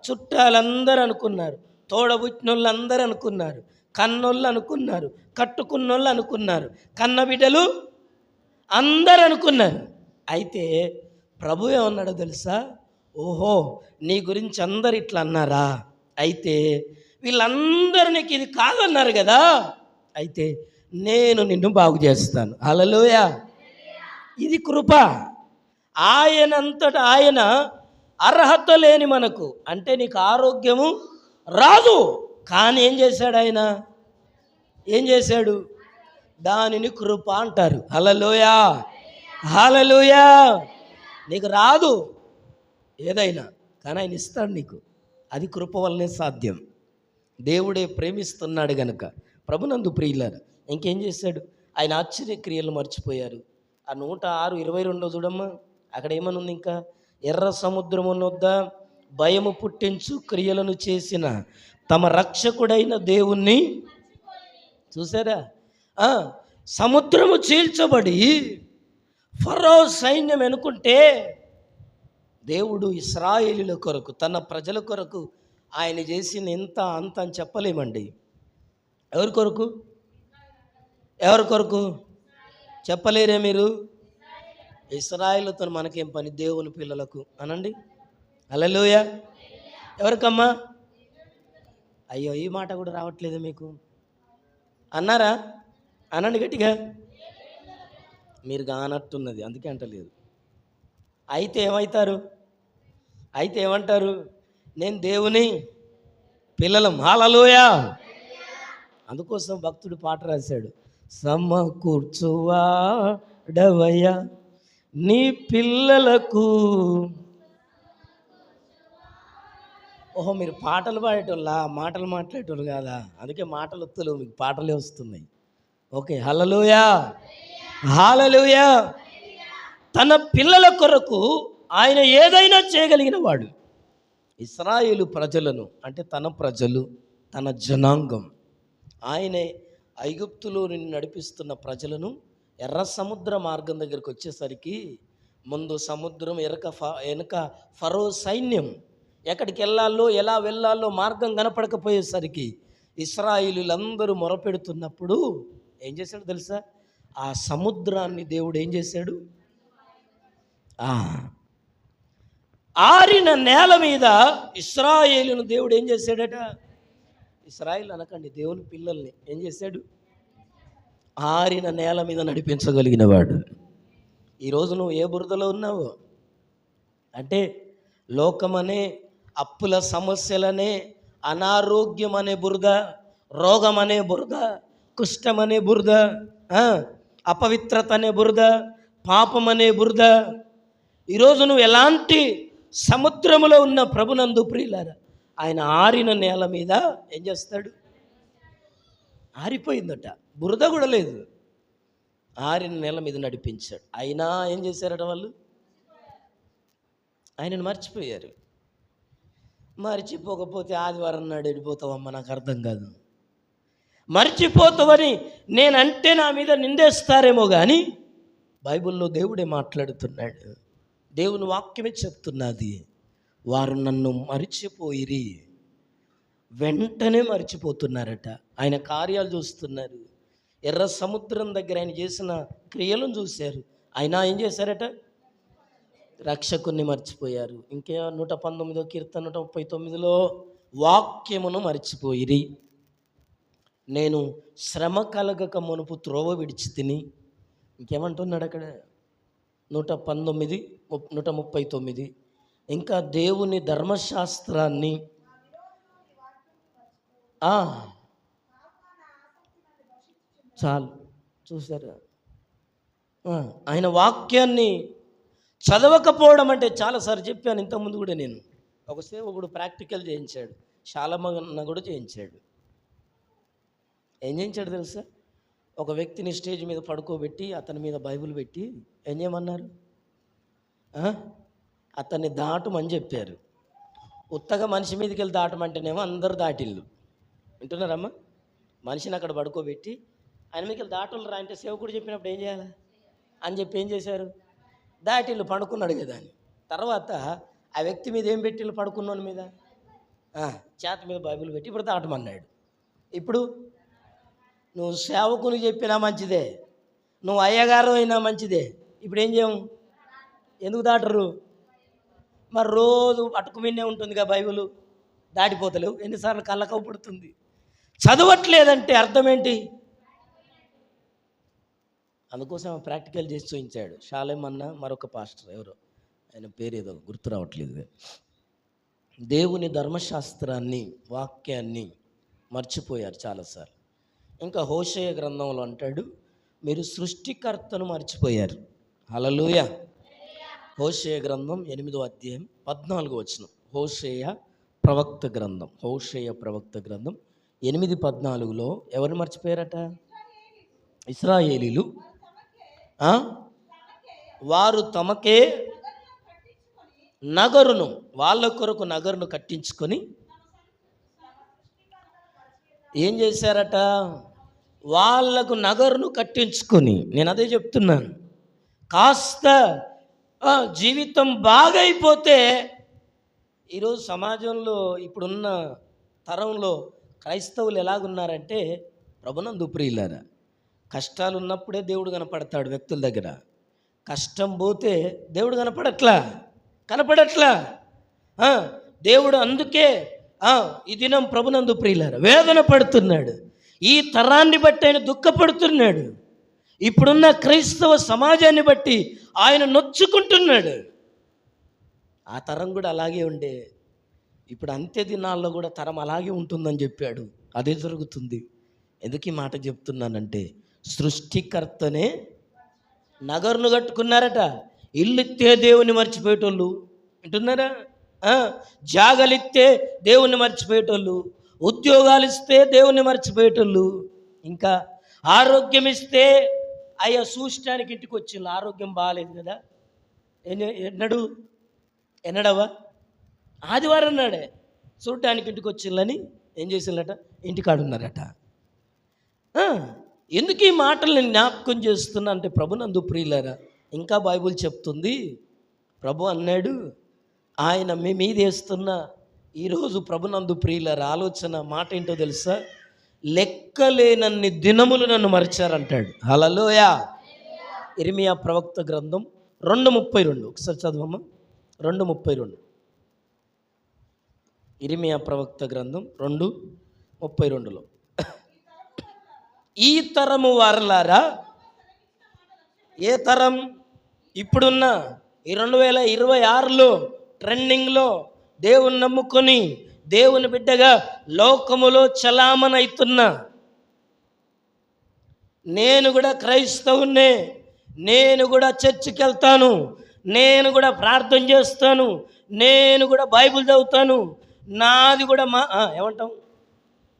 చుట్టాలందరూ అనుకున్నారు, తోడబుట్టినోళ్ళు అందరూ అనుకున్నారు, కన్నోళ్ళు అనుకున్నారు, కట్టుకున్నోళ్ళు అనుకున్నారు, కన్నబిడ్డలు అందరూ అనుకున్నారు. అయితే ప్రభు ఏమన్నాడో తెలుసా? ఓహో, నీ గురించి అందరు ఇట్లా అన్నారా? అయితే వీళ్ళందరూ నీకు ఇది కాదన్నారు కదా, అయితే నేను నిన్ను బాగు చేస్తాను. హల్లెలూయా. ఇది కృప. ఆయనంతటా ఆయన అర్హత లేని మనకు, అంటే నీకు ఆరోగ్యము రాదు, కానీ ఏం చేశాడు ఆయన? ఏం చేశాడు? దానిని కృప అంటారు. హల్లెలూయా. హల్లెలూయా. నీకు రాదు ఏదైనా, కానీ ఆయన ఇస్తాడు నీకు. అది కృప వల్లనే సాధ్యం. దేవుడే ప్రేమిస్తున్నాడు గనుక. ప్రభునందు ప్రియులారా, ఇంకేం చేశాడు? ఆయన ఆశ్చర్యక్రియలు మర్చిపోయారు. ఆ 106:22 చూడమ్మా, అక్కడ ఏమని ఉంది? ఇంకా ఎర్ర సముద్రమునొద్ద భయము పుట్టించు క్రియలను చేసిన తమ రక్షకుడైన దేవుణ్ణి చూసారా? సముద్రము చీల్చబడి ఫరో సైన్యం ఎనుకుంటే దేవుడు ఇశ్రాయేలీయుల కొరకు, తన ప్రజల కొరకు ఆయన చేసిన ఎంత అంత అని చెప్పలేమండి. ఎవరి కొరకు చెప్పలేరే మీరు? ఇశ్రాయేలుతో మనకేం పని? దేవుని పిల్లలకు అనండి. హల్లెలూయా. ఎవరికమ్మా? అయ్యో, ఈ మాట కూడా రావట్లేదు మీకు. అన్నారా? అనండి గట్టిగా. మీరు కానట్టున్నది, అందుకే అంటలేదు. అయితే ఏమంటారు? నేను దేవుని పిల్లలం. హల్లెలూయా. అందుకోసం భక్తుడు పాట రాశాడు, సమకూర్చువాడవయ్యా నీ పిల్లలకు ఓహో, మీరు పాటలు పాడేటోళ్ళ, మాటలు మాట్లాడేటోళ్ళు కాదా? అందుకే మాటలు వస్తలేవు, మీకు పాటలే వస్తున్నాయి. ఓకే, హల్లెలూయా, హల్లెలూయా. తన పిల్లల కొరకు ఆయన ఏదైనా చేయగలిగిన వాడు. ఇశ్రాయేలు ప్రజలను, అంటే తన ప్రజలు, తన జనాంగం, ఆయనే ఐగుప్తులో నిన్ను నడిపిస్తున్న ప్రజలను ఎర్ర సముద్ర మార్గం దగ్గరికి వచ్చేసరికి ముందు సముద్రం, వెనక ఫరో సైన్యం, ఎక్కడికి వెళ్ళాలో ఎలా వెళ్ళాలో మార్గం కనపడకపోయేసరికి ఇశ్రాయేలీలందరూ మొరపెడుతున్నప్పుడు ఏం చేశాడు తెలుసా? ఆ సముద్రాన్ని దేవుడు ఏం చేశాడు? ఆరిన నేల మీద ఇశ్రాయేలును దేవుడు ఏం చేశాడట? ఇశ్రాయేలు అనకండి, దేవుని పిల్లల్ని ఏం చేశాడు? ఆరిన నేల మీద నడిపించగలిగిన వాడు. ఈరోజు నువ్వు ఏ బురదలో ఉన్నావు అంటే, లోకమనే, అప్పుల సమస్యలనే, అనారోగ్యం అనే బురద, రోగం అనే బురద, కుష్ఠం అనే బురద, అపవిత్రత అనే బురద, పాపం అనే బురద. ఈరోజు నువ్వు ఎలాంటి సముద్రములో ఉన్న ప్రభునందు ప్రియులారా, ఆయన ఆరిన నేల మీద ఏం చేస్తాడు? ఆరిపోయిందట, బురద కూడా లేదు, ఆరిన నేల మీద నడిపించాడు. అయినా ఏం చేశారట వాళ్ళు? ఆయనను మర్చిపోయారు. మర్చిపోకపోతే ఆదివారం నాడు వెళ్ళిపోతావమ్మా, నాకు అర్థం కాదు. మర్చిపోతావని నేనంటే నా మీద నిందేస్తారేమో కానీ బైబిల్లో దేవుడే మాట్లాడుతున్నాడు. దేవుని వాక్యమే చెప్తున్నది. వారు నన్ను మరిచిపోయిరి, వెంటనే మర్చిపోతున్నారట. ఆయన కార్యాలు చూస్తున్నారు, ఎర్ర సముద్రం దగ్గర ఆయన చేసిన క్రియలను చూశారు. అయినా ఏం చేశారట? రక్షకుని మర్చిపోయారు. ఇంకే 119వ కీర్తన 139లో వాక్యమును మర్చిపోయిరి, నేను శ్రమ కలగక మునుపు త్రోవ విడిచి తిని. ఇంకేమంటున్నాడు అక్కడ? 119, 139. ఇంకా దేవుని ధర్మశాస్త్రాన్ని చాలు చూసారా? ఆయన వాక్యాన్ని చదవకపోవడం అంటే చాలాసార్లు చెప్పాను ఇంతకుముందు కూడా. నేను ఒక సేవకుడు ప్రాక్టికల్ చేయించాడు, శాలమన్న కూడా చేయించాడు. ఏం చేయించాడు తెలుసా? ఒక వ్యక్తిని స్టేజ్ మీద పడుకోబెట్టి అతని మీద బైబిల్ పెట్టి ఏం చేయమన్నారు? అతన్ని దాటమని చెప్పారు. ఉత్తగా మనిషి మీదకి వెళ్ళి దాటమంటేనేమో అందరు దాటిళ్ళు. వింటున్నారమ్మా? మనిషిని అక్కడ పడుకోబెట్టి ఆయన మీదకి వెళ్ళి దాటులు రా అంటే సేవకుడు చెప్పినప్పుడు ఏం చేయాలి అని చెప్పి ఏం చేశారు? దాటిళ్ళు, పడుకున్నాడు కదా అని. తర్వాత ఆ వ్యక్తి మీద ఏం పెట్టిళ్ళు? పడుకున్నాను మీద చేత మీద బైబిల్ పెట్టి ఇప్పుడు దాటమన్నాడు. ఇప్పుడు నువ్వు సేవకుని చెప్పినా మంచిదే, నువ్వు అయ్యగారు అయినా మంచిదే, ఇప్పుడు ఏం చేయము? ఎందుకు దాటరు? మరి రోజు పట్టుకుమిన్నే ఉంటుందిగా బైబిల్, దాటిపోతలేవు. ఎన్నిసార్లు కళ్ళకవు పడుతుంది. చదవట్లేదంటే అర్థం ఏంటి? అందుకోసం ప్రాక్టికల్ చేసి చూపించాడు. శాలేమన్న మరొక పాస్టర్, ఎవరో ఆయన పేరు ఏదో గుర్తు రావట్లేదు. దేవుని ధర్మశాస్త్రాన్ని, వాక్యాన్ని మర్చిపోయారు చాలాసార్లు. ఇంకా హోషేయ గ్రంథంలో అంటాడు, మీరు సృష్టికర్తను మర్చిపోయారు. హల్లెలూయా. హోషేయ గ్రంథం 8వ అధ్యాయం 14వ వచనం. హోషేయ ప్రవక్త గ్రంథం 8:14 ఎవరిని మర్చిపోయారట? ఇశ్రాయేలీలు. వారు తమకే నగరును, వాళ్ళ కొరకు నగరును కట్టించుకొని ఏం చేశారట? వాళ్ళకు నగరును కట్టించుకొని, నేను అదే చెప్తున్నాను, కాస్త జీవితం బాగైపోతే, ఈరోజు సమాజంలో ఇప్పుడున్న తరంలో క్రైస్తవులు ఎలాగున్నారంటే, ప్రభునందు ప్రియులారా, కష్టాలు ఉన్నప్పుడే దేవుడు కనపడతాడు వ్యక్తుల దగ్గర. కష్టం పోతే దేవుడు కనపడట్లా. దేవుడు అందుకే ఈ దినం ప్రభునందు ప్రియులారా వేదన పడుతున్నాడు. ఈ తరాన్ని బట్టి ఆయన దుఃఖపడుతున్నాడు. ఇప్పుడున్న క్రైస్తవ సమాజాన్ని బట్టి ఆయన నొచ్చుకుంటున్నాడు. ఆ తరం కూడా అలాగే ఉండే, ఇప్పుడు అంత్య దినాల్లో కూడా తరం అలాగే ఉంటుందని చెప్పాడు. అదే జరుగుతుంది. ఎందుకు ఈ మాట చెప్తున్నానంటే, సృష్టికర్తనే నగరును కట్టుకున్నారట. ఇల్లుతే దేవుని మర్చిపోయేటోళ్ళు వింటున్నారా? ఆ, జాగలిస్తే దేవుణ్ణి మర్చిపోయేటోళ్ళు, ఉద్యోగాలు ఇస్తే దేవుణ్ణి మర్చిపోయేటోళ్ళు, ఇంకా ఆరోగ్యం ఇస్తే అయ్యా చూడటానికి ఇంటికి వచ్చింది, ఆరోగ్యం బాగాలేదు కదా, ఎన్నడవా ఆదివారం నాడే చూడటానికి ఇంటికి వచ్చిందని ఏం చేసిందట, ఇంటికాడున్నారట. ఎందుకు ఈ మాటలు నేను జ్ఞాపకం చేస్తున్నా అంటే, ప్రభునందు ప్రియులారా, ఇంకా బైబిల్ చెప్తుంది, ప్రభు అన్నాడు, ఆయన మీ మీద వేస్తున్న ఈరోజు ప్రభునందు ప్రియులారా ఆలోచన మాట ఏంటో తెలుసా, లెక్కలేనన్ని దినములు నన్ను మరిచారంటాడు. హల్లెలూయా. ఇర్మియా ప్రవక్త గ్రంథం 2:32 ఒకసారి చదవమ్మా. 2:32 ఇర్మియా ప్రవక్త గ్రంథం 2:32లో, ఈ తరము వారలారా, ఏ తరం? ఇప్పుడున్న ఈ 2026లో ట్రెండింగ్లో దేవుని నమ్ముకొని దేవుని బిడ్డగా లోకములో చలామణి, నేను కూడా క్రైస్తవున్నే, నేను కూడా చర్చికి వెళ్తాను, నేను కూడా ప్రార్థన చేస్తాను, నేను కూడా బైబిల్ చదువుతాను, నాది కూడా ఏమంటాం,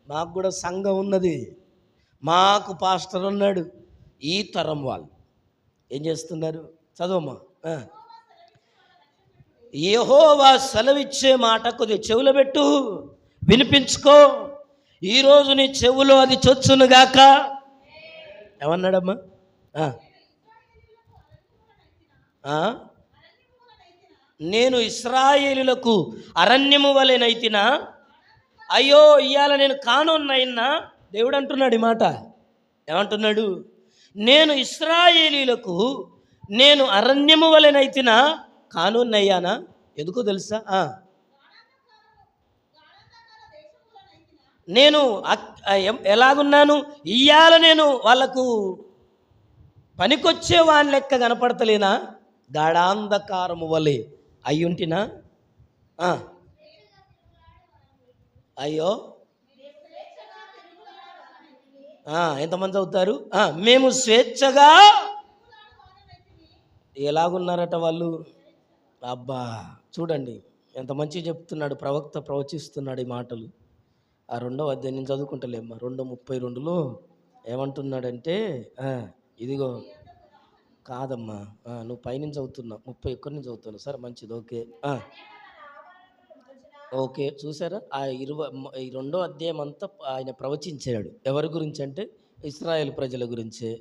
మాకు కూడా సంఘం ఉన్నది, మాకు పాస్టర్ ఉన్నాడు. ఈ తరం వాళ్ళు ఏం చేస్తున్నారు? చదవమ్మా. యెహోవా సెలవిచ్చే మాట కొద్దిగా చెవులో పెట్టు, వినిపించుకో. ఈరోజు నీ చెవులో అది చొచ్చునుగాక. ఏమన్నాడమ్మా? నేను ఇశ్రాయేలులకు అరణ్యము వలెనైతినా, అయ్యో ఇవాళ నేను కానొన్నైనా. దేవుడు అంటున్నాడు ఈ మాట. ఏమంటున్నాడు? నేను ఇశ్రాయేలీలకు నేను అరణ్యము వలెనైతినా, కానొన్నయ్యానా. ఎందుకో తెలుసా? నేను ఎలాగున్నాను, ఇయ్యాల నేను వాళ్ళకు పనికొచ్చే వాని లెక్క కనపడతలేనా, గాఢాంధకారము వలె అయ్యుంటినా. అయ్యో ఎంతమంది అవుతారు? మేము స్వేచ్ఛగా ఎలాగున్నారట వాళ్ళు. అబ్బా చూడండి ఎంత మంచిగా చెప్తున్నాడు ప్రవక్త, ప్రవచిస్తున్నాడు ఈ మాటలు. ఆ 2వ అధ్యాయం నేను చదువుకుంటలేమ్మా. 2:32లో ఏమంటున్నాడంటే, ఇదిగో కాదమ్మా, నువ్వు పైనుంచి చదువుతున్నావు, 31 నుంచి చదువుతున్నావు. సరే మంచిది, ఓకే ఓకే. చూసారా, ఆ 2వ అధ్యాయం అంతా ఆయన ప్రవచించాడు. ఎవరి గురించి అంటే, ఇశ్రాయేల్ ప్రజల గురించే.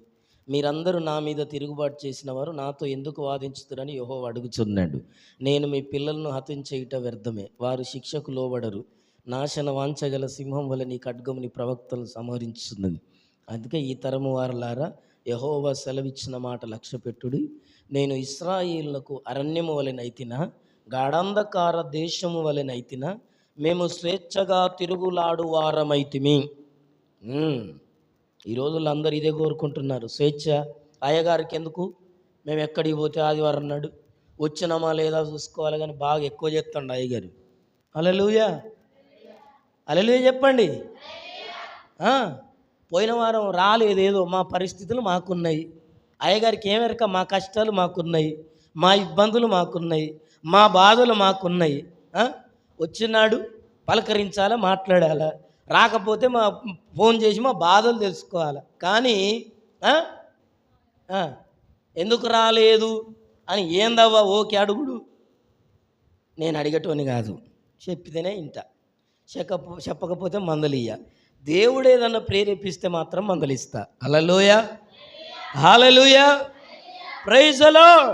మీరందరూ నా మీద తిరుగుబాటు చేసిన వారు నాతో ఎందుకు వాదించుతారని యెహోవా అడుగుచున్నాడు. నేను మీ పిల్లలను హతించేయుట వ్యర్థమే, వారు శిక్షకు లోబడరు. నాశన వాంచగల సింహం వల్ల నీ ఖడ్గము నీ ప్రవక్తలను సంహరించున్నది. అందుకే ఈ తరము వారలారా, యెహోవా సెలవిచ్చిన మాట లక్ష్యపెట్టుడి. నేను ఇశ్రాయేలులకు అరణ్యము వలెనైతినా, గాఢాంధకార దేశము వలెనైతినా, మేము స్వేచ్ఛగా తిరుగులాడు వారమైతిమి. ఈ రోజుల్లో అందరూ ఇదే కోరుకుంటున్నారు, స్వేచ్ఛ. అయ్యగారికి ఎందుకు, మేము ఎక్కడికి పోతే ఆదివారం నాడు వచ్చినామా లేదా చూసుకోవాలి, కానీ బాగా ఎక్కువ చేస్తాడు అయ్యగారు. హల్లెలూయా, హల్లెలూయా చెప్పండి. పోయిన వారం రాలేదేదో, మా పరిస్థితులు మాకున్నాయి. అయ్యగారికి ఏమెరక, మా కష్టాలు మాకున్నాయి, మా ఇబ్బందులు మాకున్నాయి, మా బాధలు మాకున్నాయి. వచ్చినాడు పలకరించాలా, మాట్లాడాలా, రాకపోతే మా ఫోన్ చేసి మా బాధలు తెలుసుకోవాలి. కానీ ఎందుకు రాలేదు అని ఏందవ్వా ఓకే అడుగుడు. నేను అడిగటోని కాదు, చెప్పితేనే ఇంట, చెప్పకపోతే మందలియ్య. దేవుడు ఏదన్నా ప్రేరేపిస్తే మాత్రం మందలిస్తా. హల్లెలూయా, హల్లెలూయా, ప్రైజ్ ది లార్డ్.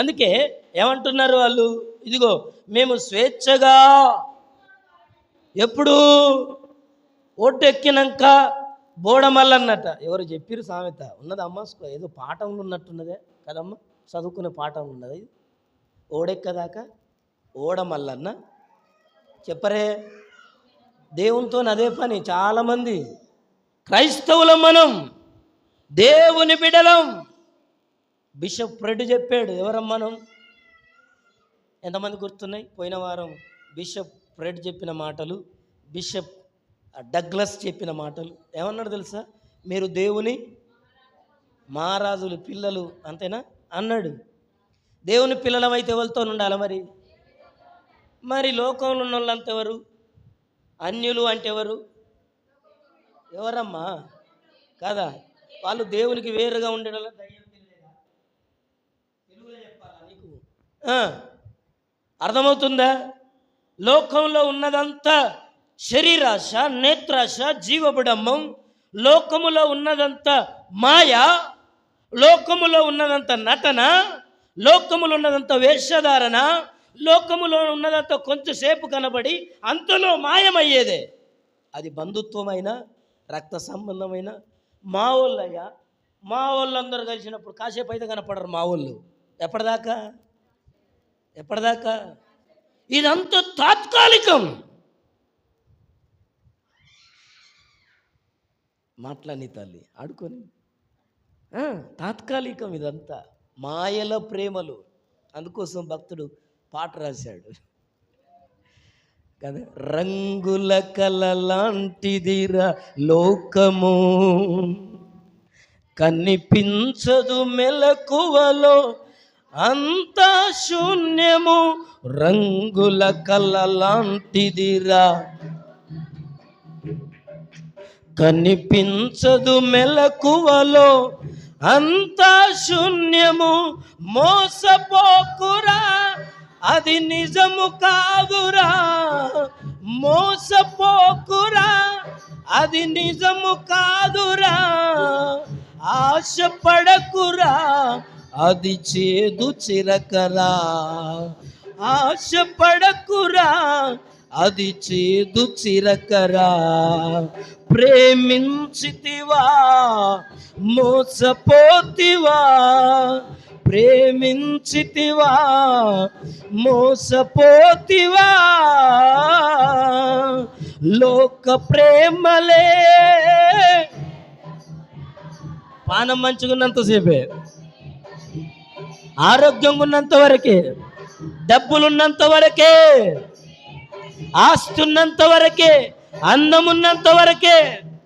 అందుకే ఏమంటున్నారు వాళ్ళు, ఇదిగో మేము స్వేచ్ఛగా, ఎప్పుడు ఓటెక్కినాక బోడమల్లన్నట. ఎవరు చెప్పిరు సామెత ఉన్నదమ్మా, ఏదో పాఠంలో ఉన్నట్టున్నదే కదమ్మా, చదువుకునే పాఠం ఉన్నది. ఓడెక్కదాకా ఓడమల్లన్న చెప్పరే. దేవునితో అదే పని. చాలామంది క్రైస్తవులం, మనం దేవుని బిడ్డలం. బిషప్ ఫ్రెడ్ చెప్పాడు. ఎవరం మనం? ఎంతమంది గుర్తున్నాయి? పోయిన వారం బిషప్ ఫ్రెడ్ చెప్పిన మాటలు, బిషప్ డగ్లస్ చెప్పిన మాటలు. ఏమన్నాడు తెలుసా? మీరు దేవుని మహారాజులు పిల్లలు, అంతేనా అన్నాడు. దేవుని పిల్లలమైతే ఎవరితో ఉండాలి మరి? మరి లోకంలో ఉన్న వాళ్ళంతా ఎవరు? అన్యులు అంటే ఎవరు? ఎవరమ్మా? కదా, వాళ్ళు దేవునికి వేరుగా ఉండేలా దయ్యం తెలియదా? తెలుగులో చెప్పాలా నీకు? అర్థమవుతుందా? లోకంలో ఉన్నదంతా శరీరాశ, నేత్రాశ, జీవబుడంబం. లోకములో ఉన్నదంతా మాయ, లోకములో ఉన్నదంతా నటన, లోకములో ఉన్నదంతా వేషధారణ, లోకములో ఉన్నదంతా కొంచెంసేపు కనబడి అంతలో మాయమయ్యేదే. అది బంధుత్వమైన, రక్త సంబంధమైన. మా వాళ్ళయ్యా, మా వాళ్ళందరూ కలిసినప్పుడు కాసేపు అయితే కనపడరు మా వాళ్ళు. ఎప్పటిదాకా? ఇదంతా తాత్కాలికం. మాట్లాడి తల్లి ఆడుకొని, తాత్కాలికం ఇదంతా, మాయల ప్రేమలు. అందుకోసం భక్తుడు పాట రాశాడు కదా, రంగుల కలలాంటిదిరా లోకము, కనిపించదు మెలకువలో అంతా శూన్యము. రంగుల కలలాంటిదిరా, కనిపించదు మెలకువలో అంతా శూన్యము. మోసపోకురా, అది నిజము కాదురా. మోసపోకురా, అది నిజము కాదురా. ఆశపడకురా, అది చేదు చిరకరా. ఆశపడకురా, అది చేదు చిరకరా. ప్రేమించితివా, మోసపోతివా. ప్రేమించితివా, మోసపోతివా. లోక ప్రేమలే పానం మంచుకున్నంతసేపే, ఆరోగ్యంగా ఉన్నంత వరకే, డబ్బులున్నంత వరకే, ఆస్తి ఉన్నంత వరకే, అందం ఉన్నంత వరకే.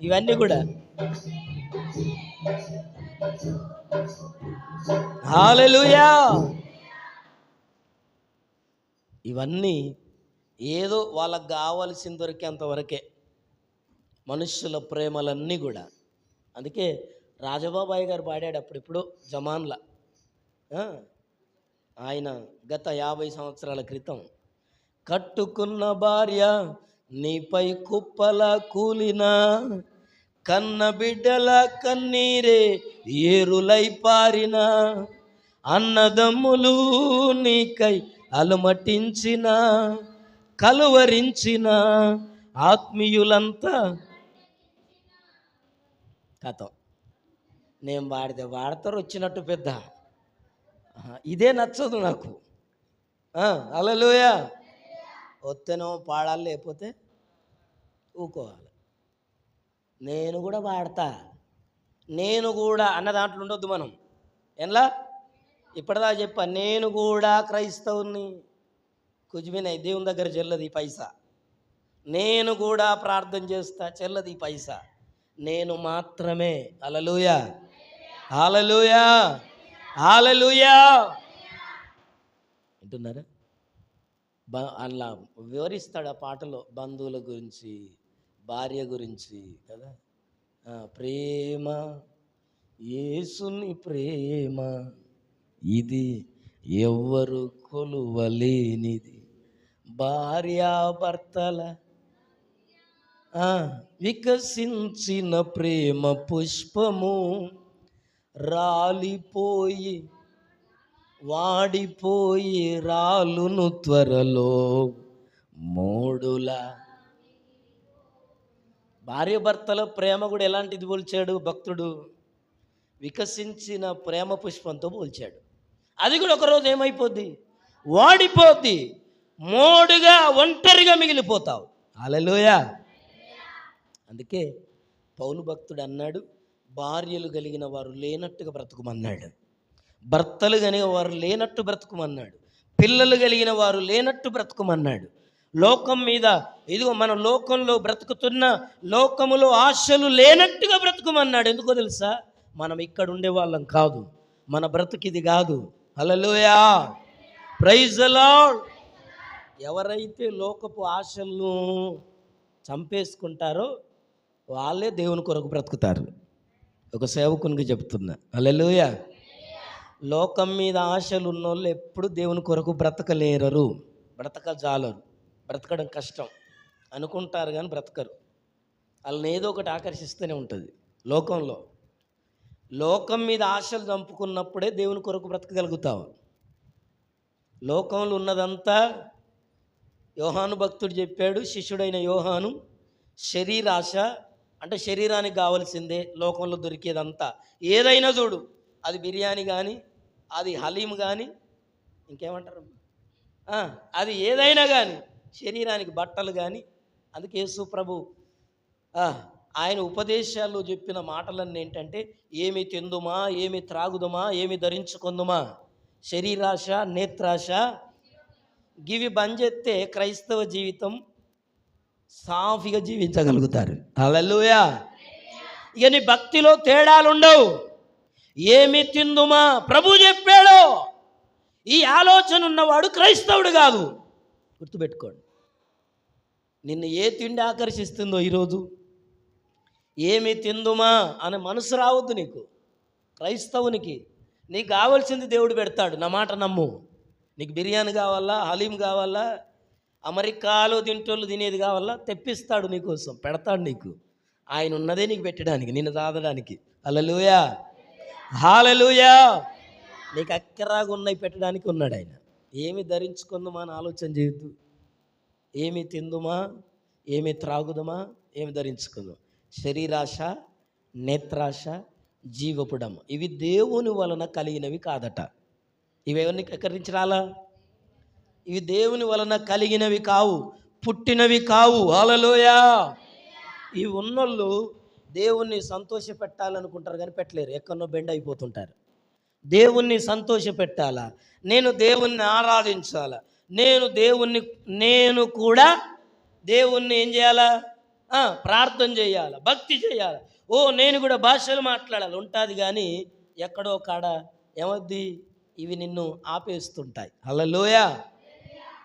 ఇవన్నీ కూడా హల్లెలూయా. ఇవన్నీ ఏదో వాళ్ళకు కావాల్సిన దొరికేంత వరకే మనుషుల ప్రేమలన్నీ కూడా. అందుకే రాజబాబాయి గారు పాడాడు అప్పుడిప్పుడు జమాన్లా. ఆయన గత 50 సంవత్సరాల క్రితం, కట్టుకున్న భార్య నీపై కుప్పలా కూలినా, కన్న బిడ్డల కన్నీరే ఏరులై పారిన, అన్నదమ్ములు నీకై అలమటించిన, కలువరించిన ఆత్మీయులంతా కథం. నేను వాడతారు వచ్చినట్టు పెద్ద, ఇదే నచ్చదు నాకు. హల్లెలూయా. వస్తేనో పాడాలి, లేకపోతే ఊకోవాలి. నేను కూడా పాడతా, నేను కూడా అన్న దాంట్లో ఉండొద్దు మనం. ఎలా ఇప్పటిదా చెప్పా, నేను కూడా క్రైస్తవుని, కుజ్మినాయి దేవుని దగ్గర చెల్లదు ఈ పైసా. నేను కూడా ప్రార్థన చేస్తా, చెల్లదు ఈ పైసా. నేను మాత్రమే. హల్లెలూయా, హల్లెలూయా, హల్లెలూయా. వింటున్నారా? అలా వివరిస్తాడు ఆ పాటలో బంధువుల గురించి, భార్య గురించి కదా. ప్రేమ, యేసుని ప్రేమ ఇది ఎవ్వరు కొలువలేనిది. భార్యాభర్తల వికసించిన ప్రేమ పుష్పము, రాలిపోయి వాడిపోయి రాలును త్వరలో మోడులా. భార్యాభర్తల ప్రేమ కూడా ఎలాంటిది పోల్చాడు భక్తుడు? వికసించిన ప్రేమ పుష్పంతో పోల్చాడు. అది కూడా ఒకరోజు ఏమైపోద్ది? వాడిపోద్ది, మోడుగా ఒంటరిగా మిగిలిపోతావు. హల్లెలూయా. అందుకే పౌలు భక్తుడు అన్నాడు, భార్యలు కలిగిన వారు లేనట్టుగా బ్రతుకుమన్నాడు, భర్తలు కలిగిన వారు లేనట్టు బ్రతుకుమన్నాడు, పిల్లలు కలిగిన వారు లేనట్టు బ్రతుకుమన్నాడు. లోకం మీద ఇదిగో మనం లోకంలో బ్రతుకుతున్న, లోకములో ఆశలు లేనట్టుగా బ్రతుకుమన్నాడు. ఎందుకో తెలుసా? మనం ఇక్కడ ఉండే వాళ్ళం కాదు, మన బ్రతుకిది కాదు. హల్లెలూయా, ప్రైజ్ ది లార్డ్. ఎవరైతే లోకపు ఆశలను చంపేసుకుంటారో వాళ్ళే దేవుని కొరకు బ్రతుకుతారు. ఒక సేవకునికి చెప్తున్నా, హల్లెలూయా. లోకం మీద ఆశలు ఉన్నోళ్ళు ఎప్పుడు దేవుని కొరకు బ్రతకలేరరు, బ్రతకజాలరు, బ్రతకడం కష్టం అనుకుంటారు కానీ బ్రతకరు. వాళ్ళని ఏదో ఒకటి ఆకర్షిస్తూనే ఉంటుంది లోకంలో. లోకం మీద ఆశలు చంపుకున్నప్పుడే దేవుని కొరకు బ్రతకగలుగుతావు. లోకంలో ఉన్నదంతా యోహాను భక్తుడు చెప్పాడు, శిష్యుడైన యోహాను, శరీరాశ అంటే శరీరానికి కావాల్సిందే లోకంలో దొరికేదంతా. ఏదైనా చూడు, అది బిర్యానీ కానీ, అది హలీం కానీ, ఇంకేమంటారు, అది ఏదైనా కానీ, శరీరానికి బట్టలు కానీ. అందుకే యేసు ప్రభు ఆయన ఉపదేశాల్లో చెప్పిన మాటలన్నీ ఏంటంటే, ఏమి తిందుమా, ఏమి త్రాగుదుమా, ఏమి ధరించుకుందుమా, శరీరాశ నేత్రాశ గివి బంద్ చేస్తే క్రైస్తవ జీవితం సాఫీగా జీవించగలుగుతారు. హల్లెలూయా. ఇక నీ భక్తిలో తేడాలు ఉండవు. ఏమి తిందుమా ప్రభు చెప్పాడు. ఈ ఆలోచన ఉన్నవాడు క్రైస్తవుడు కాదు. గుర్తుపెట్టుకోండి. నిన్ను ఏ తిండి ఆకర్షిస్తుందో ఈరోజు, ఏమి తిందుమా అనే మనసు రావద్దు నీకు. క్రైస్తవునికి నీకు కావాల్సింది దేవుడు పెడతాడు, నా మాట నమ్ము. నీకు బిర్యానీ కావాలా, హలీం కావాలా, అమెరికాలో తింటోళ్ళు తినేది కావాలా, తెప్పిస్తాడు నీకోసం, పెడతాడు నీకు. ఆయన ఉన్నదే నీకు పెట్టడానికి, నిన్ను సాధడానికి. హల్లెలూయా, హల్లెలూయా. నీకు అక్కరాగా ఉన్నాయి పెట్టడానికి ఉన్నాడు ఆయన. ఏమి ధరించుకుందామా అని ఆలోచన చేయొద్దు. ఏమి తిందుమా, ఏమి త్రాగుదమా, ఏమి ధరించుకుందాం. శరీరాశ, నేత్రాశ, జీవపుడం ఇవి దేవుని వలన కలిగినవి కాదట. ఇవన్నీ ఎక్కడి నుంచి రాలా? ఇవి దేవుని వలన కలిగినవి కావు, పుట్టినవి కావు. హల్లెలూయా. ఇవి ఉన్నోళ్ళు దేవుణ్ణి సంతోష పెట్టాలనుకుంటారు కానీ పెట్టలేరు, ఎక్కడో బెండ్ అయిపోతుంటారు. దేవుణ్ణి సంతోష పెట్టాలా, నేను దేవుణ్ణి ఆరాధించాలా, నేను కూడా దేవుణ్ణి ఏం చేయాలా, ప్రార్థన చేయాలి, భక్తి చేయాలి, నేను కూడా భాషలు మాట్లాడాలి ఉంటుంది. కానీ ఎక్కడో కాడ ఏమద్ది, ఇవి నిన్ను ఆపేస్తుంటాయి. హల్లెలూయా.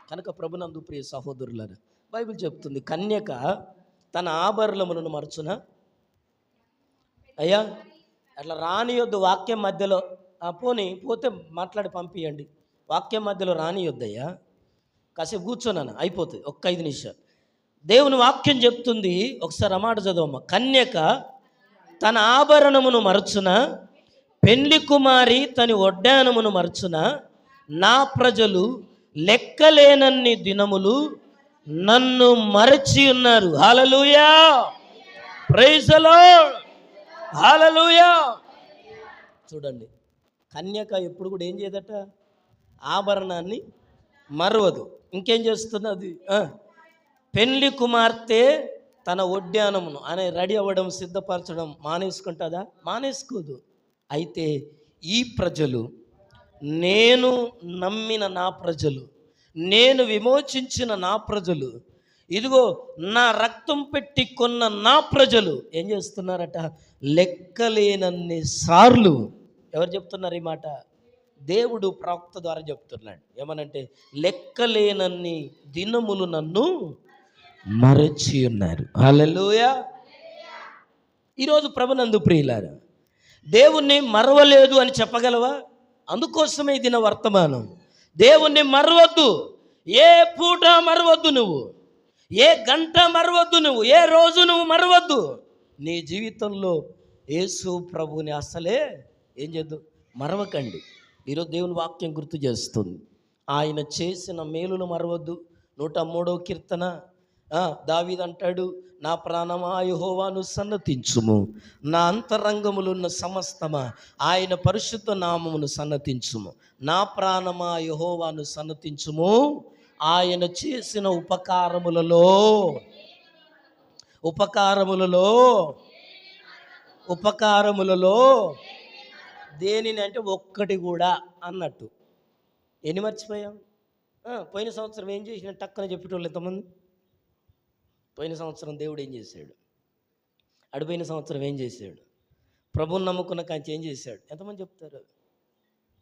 కనుక ప్రభునందు ప్రియ సహోదరులారా, బైబిల్ చెప్తుంది, కన్యక తన ఆభరణములను మరచున. అయ్యా అట్లా రానియొద్దు వాక్యం మధ్యలో. పోతే మాట్లాడి పంపించండి. వాక్యం మధ్యలో రానియొద్దయ్యా, కాసేపు కూర్చోనన్నా అయిపోతుంది, ఒక్క 5 నిమిషాలు. దేవుని వాక్యం చెప్తుంది, ఒకసారి అమాట చదవమ్మ. కన్యక తన ఆభరణమును మరచున, పెండ్లి కుమారి తన వడ్డానమును మరచున, నా ప్రజలు లెక్కలేనన్ని దినములు నన్ను మరచి ఉన్నారు. హల్లెలూయా, ప్రైజ్ ది లార్డ్, హల్లెలూయా. చూడండి, కన్యక ఎప్పుడు కూడా ఏం చేయదట, ఆభరణాన్ని మరవదు. ఇంకేం చేస్తున్నది, పెండ్లి కుమార్తె తన వడ్డానమును అనే రెడీ అవ్వడం, సిద్ధపరచడం మానేసుకుంటుందా? మానేసుకోదు. అయితే ఈ ప్రజలు, నేను నమ్మిన నా ప్రజలు, నేను విమోచించిన నా ప్రజలు, ఇదిగో నా రక్తం పెట్టి కొన్న నా ప్రజలు ఏం చేస్తున్నారట, లెక్కలేనన్ని సార్లు. ఎవరు చెప్తున్నారు ఈ మాట? దేవుడు ప్రవక్త ద్వారా చెప్తున్నాడు. ఏమనంటే, లెక్కలేనన్ని దినములు నన్ను మరచి ఉన్నారు. హల్లెలూయా. ఈరోజు ప్రభునందు ప్రియులారా, దేవుణ్ణి మరవలేదు అని చెప్పగలవా? అందుకోసమే దిన వర్తమానం. దేవుణ్ణి మరవద్దు. ఏ పూట మరవద్దు నువ్వు, ఏ గంట మరవద్దు నువ్వు, ఏ రోజు నువ్వు మరవద్దు. నీ జీవితంలో యేసు ప్రభుని అసలే ఏం చేద్దు, మరవకండి. ఈరోజు దేవుని వాక్యం గుర్తు చేస్తుంది, ఆయన చేసిన మేలులు మరవద్దు. 103వ కీర్తన దావీదు అంటాడు, నా ప్రాణమా యెహోవాను సన్నతించుము, నా అంతరంగములున్న సమస్తమా ఆయన పరిశుద్ధ నామమును సన్నతించుము. నా ప్రాణమా యెహోవాను సన్నతించుము, ఆయన చేసిన ఉపకారములలో దేనిని అంటే ఒక్కటి కూడా అన్నట్టు. ఎన్ని మర్చిపోయాం? పోయిన సంవత్సరం ఏం చేసిన టక్కన చెప్పేటోళ్ళు ఎంతమంది? పోయిన సంవత్సరం దేవుడు ఏం చేశాడు, అడిపోయిన సంవత్సరం ఏం చేశాడు, ప్రభువుని నమ్ముకున్న కాంచి ఏం చేశాడు, ఎంతమంది చెప్తారు?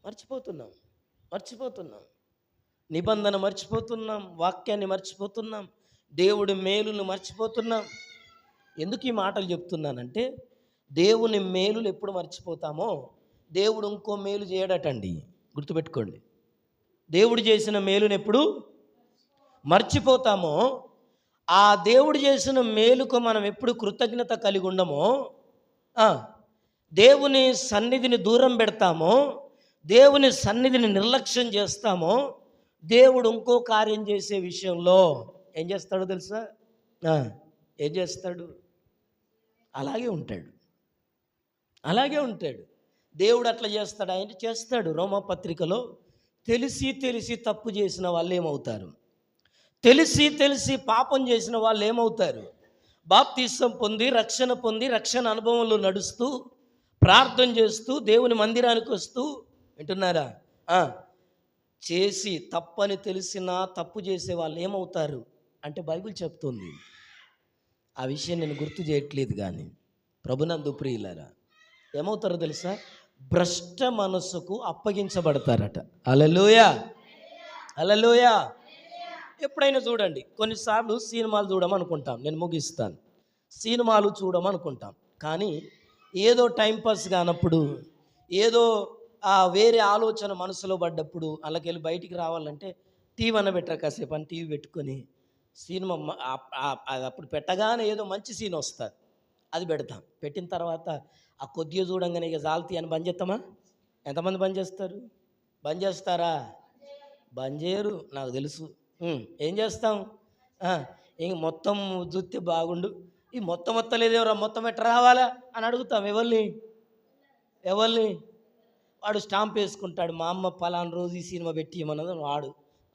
మర్చిపోతున్నాం. నిబంధన మర్చిపోతున్నాం, వాక్యాన్ని మర్చిపోతున్నాం, దేవుడి మేలును మర్చిపోతున్నాం. ఎందుకు ఈ మాటలు చెప్తున్నానంటే, దేవుని మేలులు ఎప్పుడు మర్చిపోతామో దేవుడు ఇంకో మేలు చేయడటండి. గుర్తుపెట్టుకోండి, దేవుడు చేసిన మేలును ఎప్పుడు మర్చిపోతామో, ఆ దేవుడు చేసిన మేలుకు మనం ఎప్పుడు కృతజ్ఞత కలిగి ఉండమో, దేవుని సన్నిధిని దూరం పెడతామో, దేవుని సన్నిధిని నిర్లక్ష్యం చేస్తామో, దేవుడు ఇంకో కార్యం చేసే విషయంలో ఏం చేస్తాడో తెలుసా? ఏం చేస్తాడు? అలాగే ఉంటాడు, అలాగే ఉంటాడు. దేవుడు అట్లా చేస్తాడు, ఆయన చేస్తాడు. రోమాపత్రికలో తెలిసి తెలిసి తప్పు చేసిన వాళ్ళు ఏమవుతారు? తెలిసి తెలిసి పాపం చేసిన వాళ్ళు ఏమవుతారు? బాప్తిసం పొంది రక్షణ అనుభవంలో నడుస్తూ ప్రార్థన చేస్తూ దేవుని మందిరానికి వస్తూ, వింటున్నారా? చేసి తప్పని తెలిసినా తప్పు చేసే వాళ్ళు ఏమవుతారు అంటే బైబిల్ చెప్తుంది. ఆ విషయం నేను గుర్తు చేయట్లేదు, కానీ ప్రభునందు ప్రియులారా, ఏమవుతారో తెలుసా? భ్రష్ట మనసుకు అప్పగించబడతారట. హల్లెలూయా, హల్లెలూయా. ఎప్పుడైనా చూడండి, కొన్నిసార్లు సినిమాలు చూడమనుకుంటాం, నేను ముగిస్తాను. సినిమాలు చూడమనుకుంటాం, కానీ ఏదో టైంపాస్ కానప్పుడు, ఏదో వేరే ఆలోచన మనసులో పడ్డప్పుడు అలాగెళ్ళి బయటికి రావాలంటే టీవీ అన్నబెట్టరు, కాసేపు అని టీవీ పెట్టుకొని సినిమా అప్పుడు పెట్టగానే ఏదో మంచి సీన్ వస్తుంది, అది పెడతాం. పెట్టిన తర్వాత ఆ కొద్దిగా చూడంగానే ఇక జాల్తీ అని బంద్ చేస్తామా? ఎంతమంది బంద్ చేస్తారు? బంద్ చేస్తారా? బంద్ చేయరు, నాకు తెలుసు. ఏం చేస్తాం? ఇంక మొత్తం చూస్తే బాగుండు, ఈ మొత్తం లేదేవరా, మొత్తం ఎట్లా రావాలా అని అడుగుతాం. ఎవరిని? వాడు స్టాంప్ వేసుకుంటాడు, మా అమ్మ పలానా రోజు ఈ సినిమా పెట్టి ఇవ్వమన్నది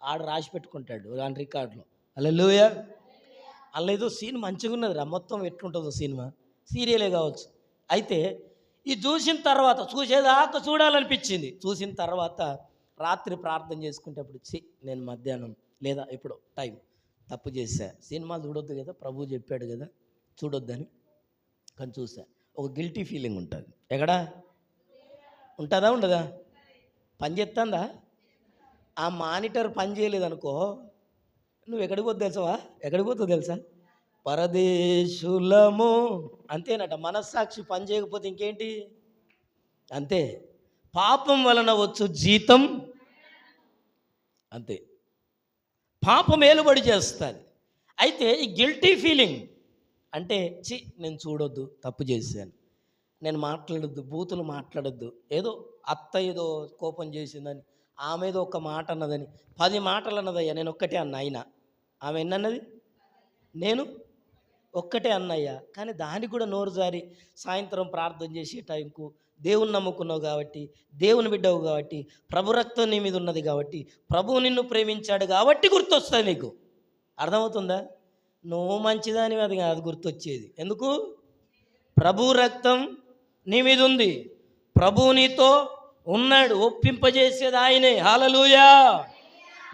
ఆడు రాసి పెట్టుకుంటాడు దాని రికార్డులో. హల్లెలూయా. అలా ఏదో సీన్ మంచిగా ఉన్నది రా, మొత్తం ఎట్లుంటుందో సినిమా, సీరియలే కావచ్చు. అయితే ఇది చూసిన తర్వాత చూసేదాకా చూడాలనిపించింది. చూసిన తర్వాత రాత్రి ప్రార్థన చేసుకునేటప్పుడు నేను మధ్యాహ్నం లేదా ఇప్పుడు టైం తప్పు చేశా, సినిమా చూడొద్దు కదా, ప్రభువు చెప్పాడు కదా చూడొద్దని, కానీ చూసా. ఒక గిల్టీ ఫీలింగ్ ఉంటుంది. ఎక్కడా ఉంటుందా? ఉండదా? పని చేస్తుందా? ఆ మానిటర్ పని చేయలేదనుకో, నువ్వు ఎక్కడికి పోతావు తెలుసా? పరదేశులము. అంతేనట. మనస్సాక్షి పని చేయకపోతే ఇంకేంటి? అంతే. పాపం వలన వచ్చు జీతం అంతే. పాపం ఏలుబడి చేస్తుంది. అయితే ఈ గిల్టీ ఫీలింగ్ అంటే నేను చూడొద్దు, తప్పు చేశాను, నేను మాట్లాడొద్దు, బూతులు మాట్లాడొద్దు, ఏదో అత్త ఏదో కోపం చేసిందని, ఆమె ఏదో ఒక మాట అన్నదని, 10 మాటలు అన్నదయ్యా, నేను ఒక్కటే అన్న. అయినా ఆమె ఎన్నన్నది? నేను ఒక్కటే అన్నయ్యా. కానీ దానికి కూడా నోరు జారి సాయంత్రం ప్రార్థన చేసే టైంకు దేవుని నమ్ముకున్నావు కాబట్టి, దేవుని బిడ్డవు కాబట్టి, ప్రభు రక్తం నీ మీద ఉన్నది కాబట్టి, ప్రభువు నిన్ను ప్రేమించాడు కాబట్టి గుర్తొస్తుంది నీకు. అర్థమవుతుందా? నువ్వు మంచిదాని అది కాదు గుర్తొచ్చేది. ఎందుకు? ప్రభు రక్తం నీ మీద ఉంది, ప్రభువు నీతో ఉన్నాడు, ఒప్పింపజేసేది ఆయనే. హల్లెలూయా.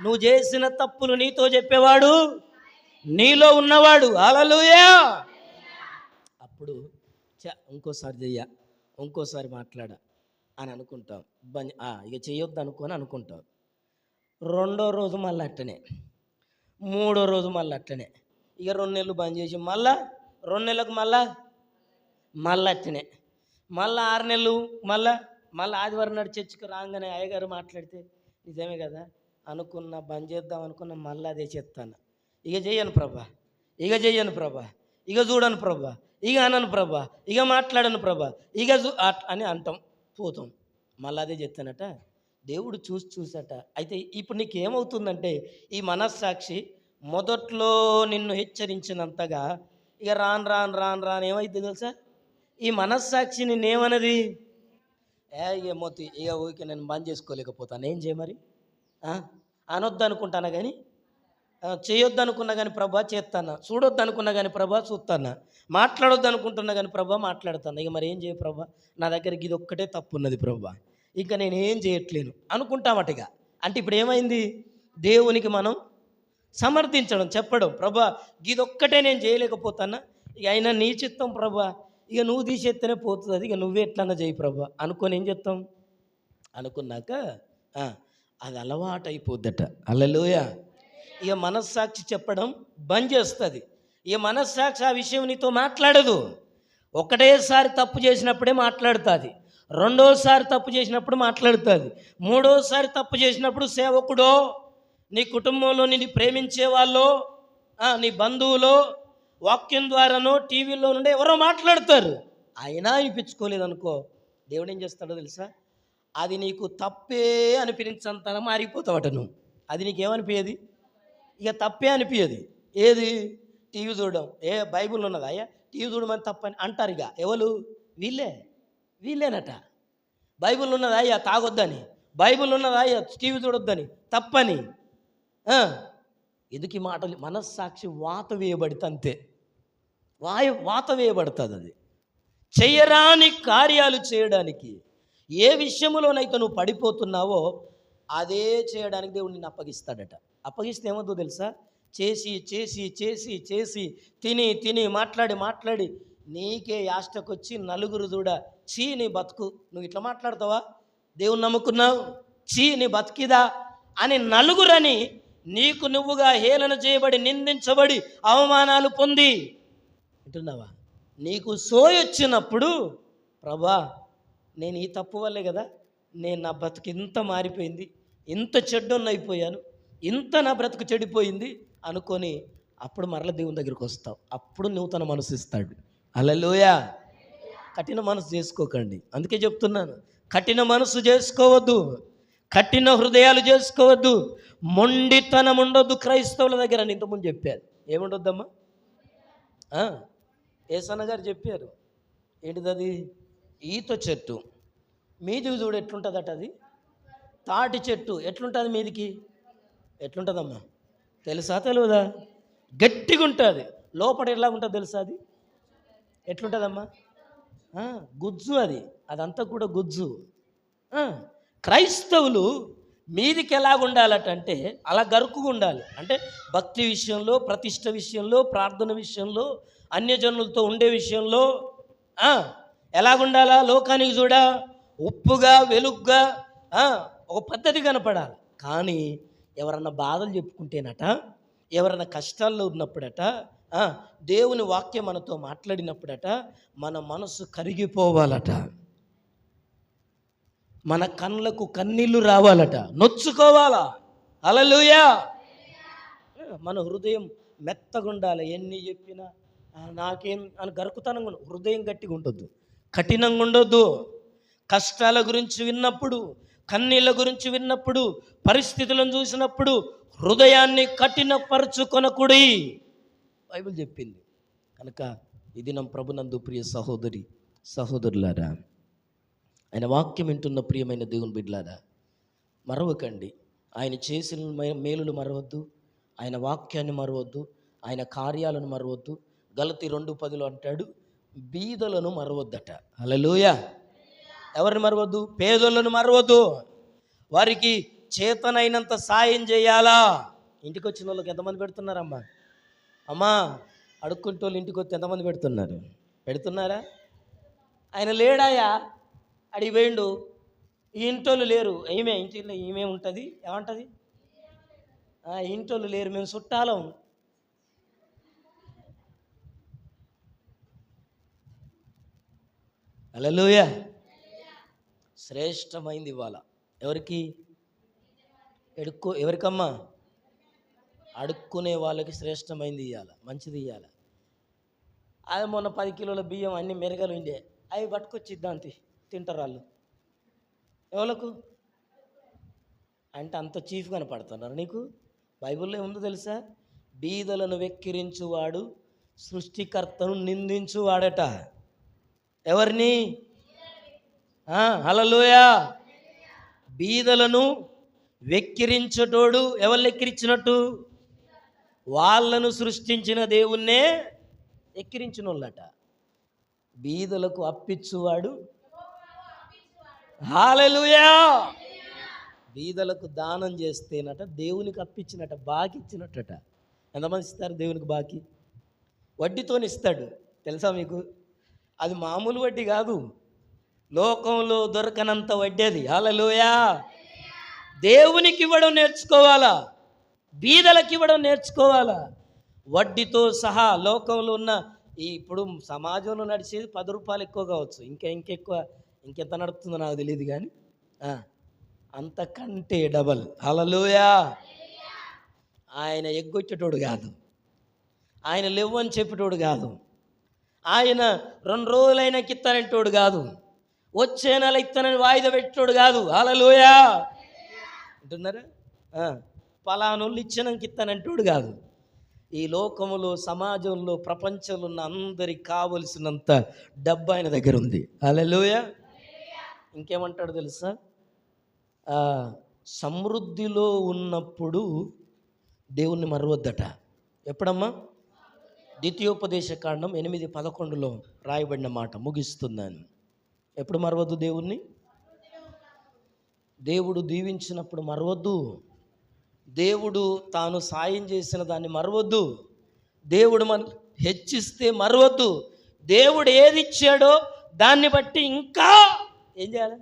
నువ్వు చేసిన తప్పులు నీతో చెప్పేవాడు నీలో ఉన్నవాడు. హల్లెలూయా. అప్పుడు ఇంకోసారి మాట్లాడా అని అనుకుంటాం. ఇక చేయొద్దు అనుకుంటాం. రెండో రోజు మళ్ళీ అట్టనే, మూడో రోజు మళ్ళీ అట్టనే, ఇక 2 నెలలు బంద్ చేసి మళ్ళా 2 నెలలకు మళ్ళీ అట్టనే, మళ్ళీ 6 నెలలు మళ్ళీ ఆదివారం నాడు చర్చికి రాగానే అయ్యగారు మాట్లాడితే నిజమే కదా అనుకున్నా, బంద్ చేద్దాం అనుకున్నా, మళ్ళీ అదే చెప్తాను. ఇక చెయ్యను ప్రభా, ఇక చూడను ప్రభా, ఇక అనను ప్రభా, ఇక మాట్లాడను ప్రభా, ఇక అని అంటాం, పోతాం. మళ్ళీ అదే చెప్తానట. దేవుడు చూసట. అయితే ఇప్పుడు నీకు ఏమవుతుందంటే, ఈ మనస్సాక్షి మొదట్లో నిన్ను హెచ్చరించినంతగా ఇక రాను ఏమైంది తెలుసా? ఈ మనస్సాక్షి నిన్నేమన్నది? ఇక మోతి ఇక ఊరికే నేను బంద్ చేసుకోలేకపోతాను, ఏం చేయ మరి? అనొద్దు అనుకుంటాను కానీ, చేయొద్దు అనుకున్నా కానీ ప్రభా చేస్తాను, చూడొద్దు అనుకున్నా కానీ ప్రభా చూస్తాను, మాట్లాడొద్దు అనుకుంటున్నా కానీ ప్రభా మాట్లాడుతాను. ఇక మరి ఏం చేయ ప్రభా, నా దగ్గరికి ఇది ఒక్కటే తప్పు ఉన్నది ప్రభా, ఇంకా నేను ఏం చేయట్లేను అనుకుంటామటగా. అంటే ఇప్పుడు ఏమైంది? దేవునికి మనం సమర్థించడం, చెప్పడం, ప్రభా ఇదొక్కటే నేను చేయలేకపోతానా, ఇక అయినా నీ చిత్తం ప్రభా, ఇక నువ్వు తీసేస్తేనే పోతుంది, అది ఇక నువ్వే ఎట్లన్నా చేయి ప్రభా అనుకొని ఏం చెప్తాం. అనుకున్నాక అది అలవాటు అయిపోద్దట. హల్లెలూయ. ఇక మనస్సాక్షి చెప్పడం బంద్ చేస్తుంది. ఇక మనస్సాక్షి ఆ విషయం నీతో మాట్లాడదు. ఒకటేసారి తప్పు చేసినప్పుడే మాట్లాడుతుంది, రెండోసారి తప్పు చేసినప్పుడు మాట్లాడుతుంది, మూడోసారి తప్పు చేసినప్పుడు సేవకుడో, నీ కుటుంబంలో నిన్ను ప్రేమించే వాళ్ళు, నీ బంధువులో, వాక్యం ద్వారానో టీవీలో నుండి ఎవరో మాట్లాడతారు. అయినా అనిపించుకోలేదనుకో, దేవుడు ఏం చేస్తాడో తెలుసా? అది నీకు తప్పే అనిపించంత మారిపోతావట నువ్వు. అది నీకేమనిపించేది? ఇక తప్పే అనిపించదు. ఏది? టీవీ చూడడం. బైబిల్ ఉన్నదా అయ్యా టీవీ చూడమని తప్పని అంటారు. ఇక ఎవరు? వీళ్ళేనట. బైబిల్ ఉన్నదా అయ్యా తాగొద్దని, బైబిల్ ఉన్నదా అయ్యా టీవీ చూడొద్దని, తప్పని. ఎందుకు ఈ మాటలు? మనస్సాక్షి వాత వేయబడితే అంతే, వాత వేయబడుతుంది. అది చెయ్యరాని కార్యాలు చేయడానికి, ఏ విషయంలోనైతే నువ్వు పడిపోతున్నావో అదే చేయడానికి దేవుడు నిన్ను అప్పగిస్తాడట. అప్పగిస్తే ఏమవుతుందో తెలుసా? చేసి చేసి చేసి చేసి తిని మాట్లాడి నీకే యాష్టకొచ్చి నలుగురు చూడ, చీ నీ బతుకు, నువ్వు ఇట్లా మాట్లాడతావా, దేవుని నమ్ముకున్నావు, చీ నీ బతికిదా అని నలుగురని నీకు నువ్వుగా హేళన చేయబడి, నిందించబడి, అవమానాలు పొంది వింటున్నావా? నీకు సోయొచ్చినప్పుడు, ప్రభా నేను ఈ తప్పు వల్లే కదా నేను నా బ్రతుకు ఇంత మారిపోయింది, ఇంత చెడ్డొన్నైపోయాను, ఇంత నా బ్రతుకు చెడిపోయింది అనుకొని అప్పుడు మరల దేవుని దగ్గరికి వస్తావు. అప్పుడు నూతన మనసు ఇస్తాడు. హల్లెలూయ. కఠిన మనసు చేసుకోకండి. అందుకే చెప్తున్నాను, కఠిన మనసు చేసుకోవద్దు, కఠిన హృదయాలు చేసుకోవద్దు, మొండితనం ఉండొద్దు క్రైస్తవుల దగ్గర. అని ఇంతకుముందు చెప్పారు. ఏముండొద్దమ్మా? ఏసన్న గారు చెప్పారు. ఏంటిది? ఈత చెట్టు మీదికి చూడు ఎట్లుంటుందట. అది తాటి చెట్టు ఎట్లుంటుంది మీదికి? ఎట్లుంటుందమ్మా తెలుసా? తెలియదా? గట్టిగా ఉంటుంది. లోపల ఎలా ఉంటుంది తెలుసా? అది ఎట్లుంటుందమ్మా? గుజ్జు. అదంతా కూడా గుజ్జు. క్రైస్తవులు మీదికి ఎలాగుండాలటంటే అలా గరుకుగా ఉండాలి. అంటే భక్తి విషయంలో, ప్రతిష్ట విషయంలో, ప్రార్థన విషయంలో, అన్యజనులతో ఉండే విషయంలో ఎలాగుండాలా? లోకానికి చూడ ఉప్పుగా, వెలుగ్గా, ఒక పద్ధతి కనపడాలి. కానీ ఎవరన్నా బాధలు చెప్పుకుంటేనట, ఎవరన్నా కష్టాల్లో ఉన్నప్పుడట, దేవుని వాక్యం మనతో మాట్లాడినప్పుడట మన మనసు కరిగిపోవాలట, మన కళ్ళకు కన్నీళ్లు రావాలట, నొచ్చుకోవాలా. హల్లెలూయా. మన హృదయం మెత్తగా ఉండాలి. ఎన్ని చెప్పినా నాకేం అని గరుకుతనంగా హృదయం గట్టిగా ఉండొద్దు, కఠినంగా ఉండొద్దు. కష్టాల గురించి విన్నప్పుడు, కన్నీళ్ళ గురించి విన్నప్పుడు, పరిస్థితులను చూసినప్పుడు హృదయాన్ని కఠినపరచుకొనకుడి బైబిల్ చెప్పింది. కనుక ఈ దినం ప్రభునందు ప్రియ సహోదరి సహోదరులారా, ఆయన వాక్యం వింటున్న ప్రియమైన దేవుని బిడ్డలారా, మరవకండి. ఆయన చేసిన మేలులు మరవద్దు, ఆయన వాక్యాన్ని మరవద్దు, ఆయన కార్యాలను మరవద్దు. గలతీ 2:10 అంటాడు, బీదలను మరవద్దట. హల్లెలూయ. ఎవరిని మరవద్దు? పేదలను మరవద్దు. వారికి చేతనైనంత సాయం చేయాలా. ఇంటికి వచ్చిన వాళ్ళకి ఎంతమంది పెడుతున్నారమ్మా? అమ్మా అడుక్కుంటే వాళ్ళు ఇంటికి వచ్చి ఎంతమంది పెడుతున్నారా? ఆయన లేడాయా అడిగి వేయండు, ఈ ఇంటోళ్ళు లేరు, ఇంటిలో ఈమె ఉంటుంది, ఏమంటుంది? ఇంటోళ్ళు లేరు, మేము చుట్టాలం. హల్లెలూయ. శ్రేష్టమైంది ఇవాళ ఎవరికి? ఎవరికమ్మా? అడుక్కునే వాళ్ళకి శ్రేష్టమైంది ఇవ్వాలి, మంచిది ఇవ్వాలి. అది మొన్న 10 కిలోల బియ్యం అన్ని మెరగలు ఉండే, అవి పట్టుకొచ్చి ఇద్దాంతి తింటారు వాళ్ళు. ఎవరికి అంటే అంత చీఫ్ కనపడుతున్నారు నీకు? బైబిల్లో ఏముందో తెలుసా? బీదలను వెక్కిరించువాడు సృష్టికర్తను నిందించువాడట. ఎవరిని? హల్లెలూయ. బీదలను వెక్కిరించటోడు ఎవరు ఎక్కిరించినట్టు? వాళ్ళను సృష్టించిన దేవుణ్ణే ఎక్కిరించిన వాళ్ళట. బీదలకు అప్పిచ్చువాడు. హల్లెలూయా. బీదలకు దానం చేస్తేనట దేవునికి అప్పిచ్చినట, బాకి ఇచ్చినట్టట. ఎంతమంది ఇస్తారు దేవునికి బాకి? వడ్డీతోని ఇస్తాడు తెలుసా మీకు? అది మామూలు వడ్డీ కాదు, లోకంలో దొరకనంత వడ్డీ అది. హల్లెలూయా. దేవునికి ఇవ్వడం నేర్చుకోవాలా, బీదలకు ఇవ్వడం నేర్చుకోవాలా. వడ్డీతో సహా లోకంలో ఉన్న ఇప్పుడు సమాజంలో నడిచేది 10 రూపాయలు ఎక్కువ కావచ్చు, ఇంకెక్కువ ఇంకెంత నడుస్తుందో నాకు తెలియదు, కానీ అంతకంటే డబల్. హల్లెలూయా. ఆయన ఎగ్గొచ్చేటోడు కాదు, ఆయన లేవు అని చెప్పేటోడు కాదు, ఆయన 2 రోజులైనా ఇస్తానంటోడు కాదు, వచ్చే నెల ఇస్తానని వాయిదా పెట్టేటోడు కాదు. హల్లెలూయా అంటున్నారా? పలానోళ్ళు ఇచ్చినాక ఇస్తానంటోడు కాదు. ఈ లోకములో, సమాజంలో, ప్రపంచంలో ఉన్న అందరికి కావలసినంత డబ్బు ఆయన దగ్గర ఉంది. హల్లెలూయా. ఇంకేమంటాడు తెలుసా? సమృద్ధిలో ఉన్నప్పుడు దేవుణ్ణి మరవద్దట. ఎప్పుడమ్మా? ద్వితీయోపదేశ కాండం 8:11 రాయబడిన మాట ముగిస్తున్నాను. ఎప్పుడు మరవద్దు దేవుణ్ణి? దేవుడు దీవించినప్పుడు మరవద్దు, దేవుడు తాను సాయం చేసిన దాన్ని మరవద్దు, దేవుడు మన హెచ్చిస్తే మరవద్దు. దేవుడు ఏది ఇచ్చాడో దాన్ని బట్టి ఇంకా ఏం చేయాలి?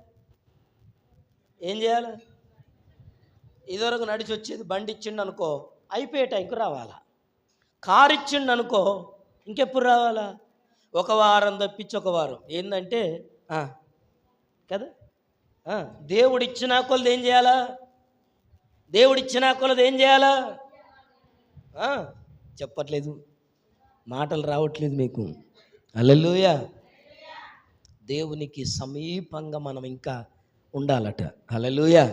ఇదివరకు నడిచి వచ్చేది బండి ఇచ్చిండు అనుకో, అయిపోయే టైంకి రావాలా. కారు ఇచ్చిండు అనుకో, ఇంకెప్పుడు రావాలా? ఒక వారం తప్పించి ఒక వారం. ఏంటంటే కదా, దేవుడు ఇచ్చిన కొలది ఏం చేయాలా? చెప్పట్లేదు, మాటలు రావట్లేదు మీకు. హల్లెలూయా. దేవునికి సమీపంగా మనం ఇంకా ఉండాలట. హల్లెలూయా.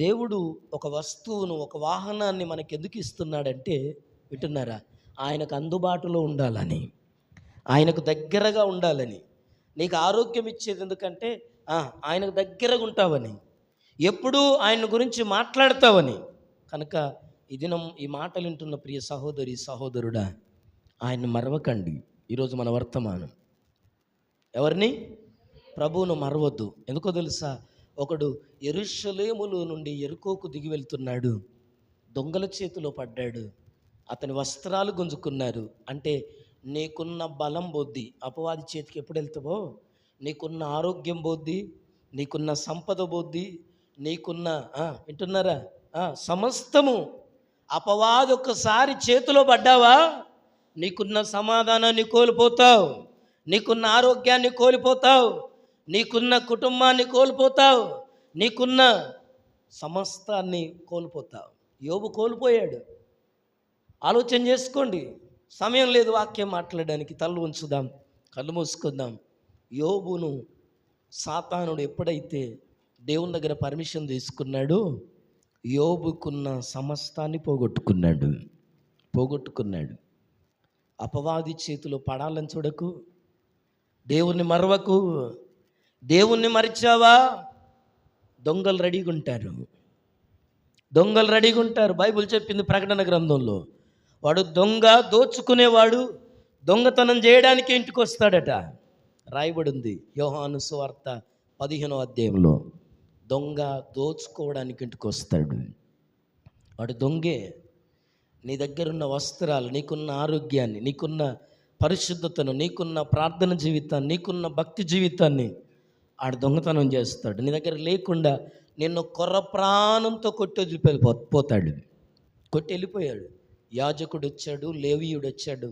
దేవుడు ఒక వస్తువును, ఒక వాహనాన్ని మనకి ఎందుకు ఇస్తున్నాడంటే, వింటున్నారా? ఆయనకు అందుబాటులో ఉండాలని, ఆయనకు దగ్గరగా ఉండాలని. నీకు ఆరోగ్యం ఇచ్చేది ఎందుకంటే ఆయనకు దగ్గరగా ఉంటావని, ఎప్పుడూ ఆయన గురించి మాట్లాడతావని. కనుక ఈ దినం ఈ మాటలు వింటున్న ప్రియ సహోదరి సహోదరుడా, ఆయన్ని మరవకండి. ఈరోజు మన వర్తమానం ఎవరిని? ప్రభువును మరవద్దు. ఎందుకో తెలుసా? ఒకడు యెరూషలేములో నుండి యెరికోకు దిగి వెళ్తున్నాడు, దొంగల చేతిలో పడ్డాడు, అతని వస్త్రాలు గుంజుకున్నారు. అంటే నీకున్న బలం బొద్ది అపవాది చేతికి ఎప్పుడు వెళ్తావో, నీకున్న ఆరోగ్యం బొద్ది, నీకున్న సంపద బొద్ది, నీకున్న వింటున్నారా సమస్తము అపవాది ఒక్కసారి చేతిలో పడ్డావా, నీకున్న సమాధానాన్ని కోల్పోతావు, నీకున్న ఆరోగ్యాన్ని కోల్పోతావు, నీకున్న కుటుంబాన్ని కోల్పోతావు, నీకున్న సమస్తాన్ని కోల్పోతావు. యోబు కోల్పోయాడు. ఆలోచన చేసుకోండి. సమయం లేదు వాక్యం మాట్లాడడానికి, తల్లు ఉంచుదాం, కళ్ళు మూసుకుందాం. యోబును సాతానుడు ఎప్పుడైతే దేవుని దగ్గర పర్మిషన్ తీసుకున్నాడో, యోబుకున్న సమస్తాన్ని పోగొట్టుకున్నాడు. అపవాది చేతిలో పడాలని చూడకు, దేవుణ్ణి మరవకు. దేవుణ్ణి మరిచావా, దొంగలు రెడీగా ఉంటారు. బైబిల్ చెప్పింది ప్రకటన గ్రంథంలో, వాడు దొంగ, దోచుకునేవాడు, దొంగతనం చేయడానికి ఇంటికి వస్తాడట. రాయబడింది యోహాను సువార్త 15వ అధ్యాయంలో. దొంగ దోచుకోవడానికి ఇంటికి వస్తాడు. వాడు దొంగే. నీ దగ్గరున్న వస్త్రాలు, నీకున్న ఆరోగ్యాన్ని, నీకున్న పరిశుద్ధతను, నీకున్న ప్రార్థన జీవితాన్ని, నీకున్న భక్తి జీవితాన్ని ఆడు దొంగతనం చేస్తాడు. నీ దగ్గర లేకుండా నిన్ను కొర్ర ప్రాణంతో కొట్టి వెళ్ళిపోయాడు. యాజకుడు వచ్చాడు, లేవీయుడు వచ్చాడు,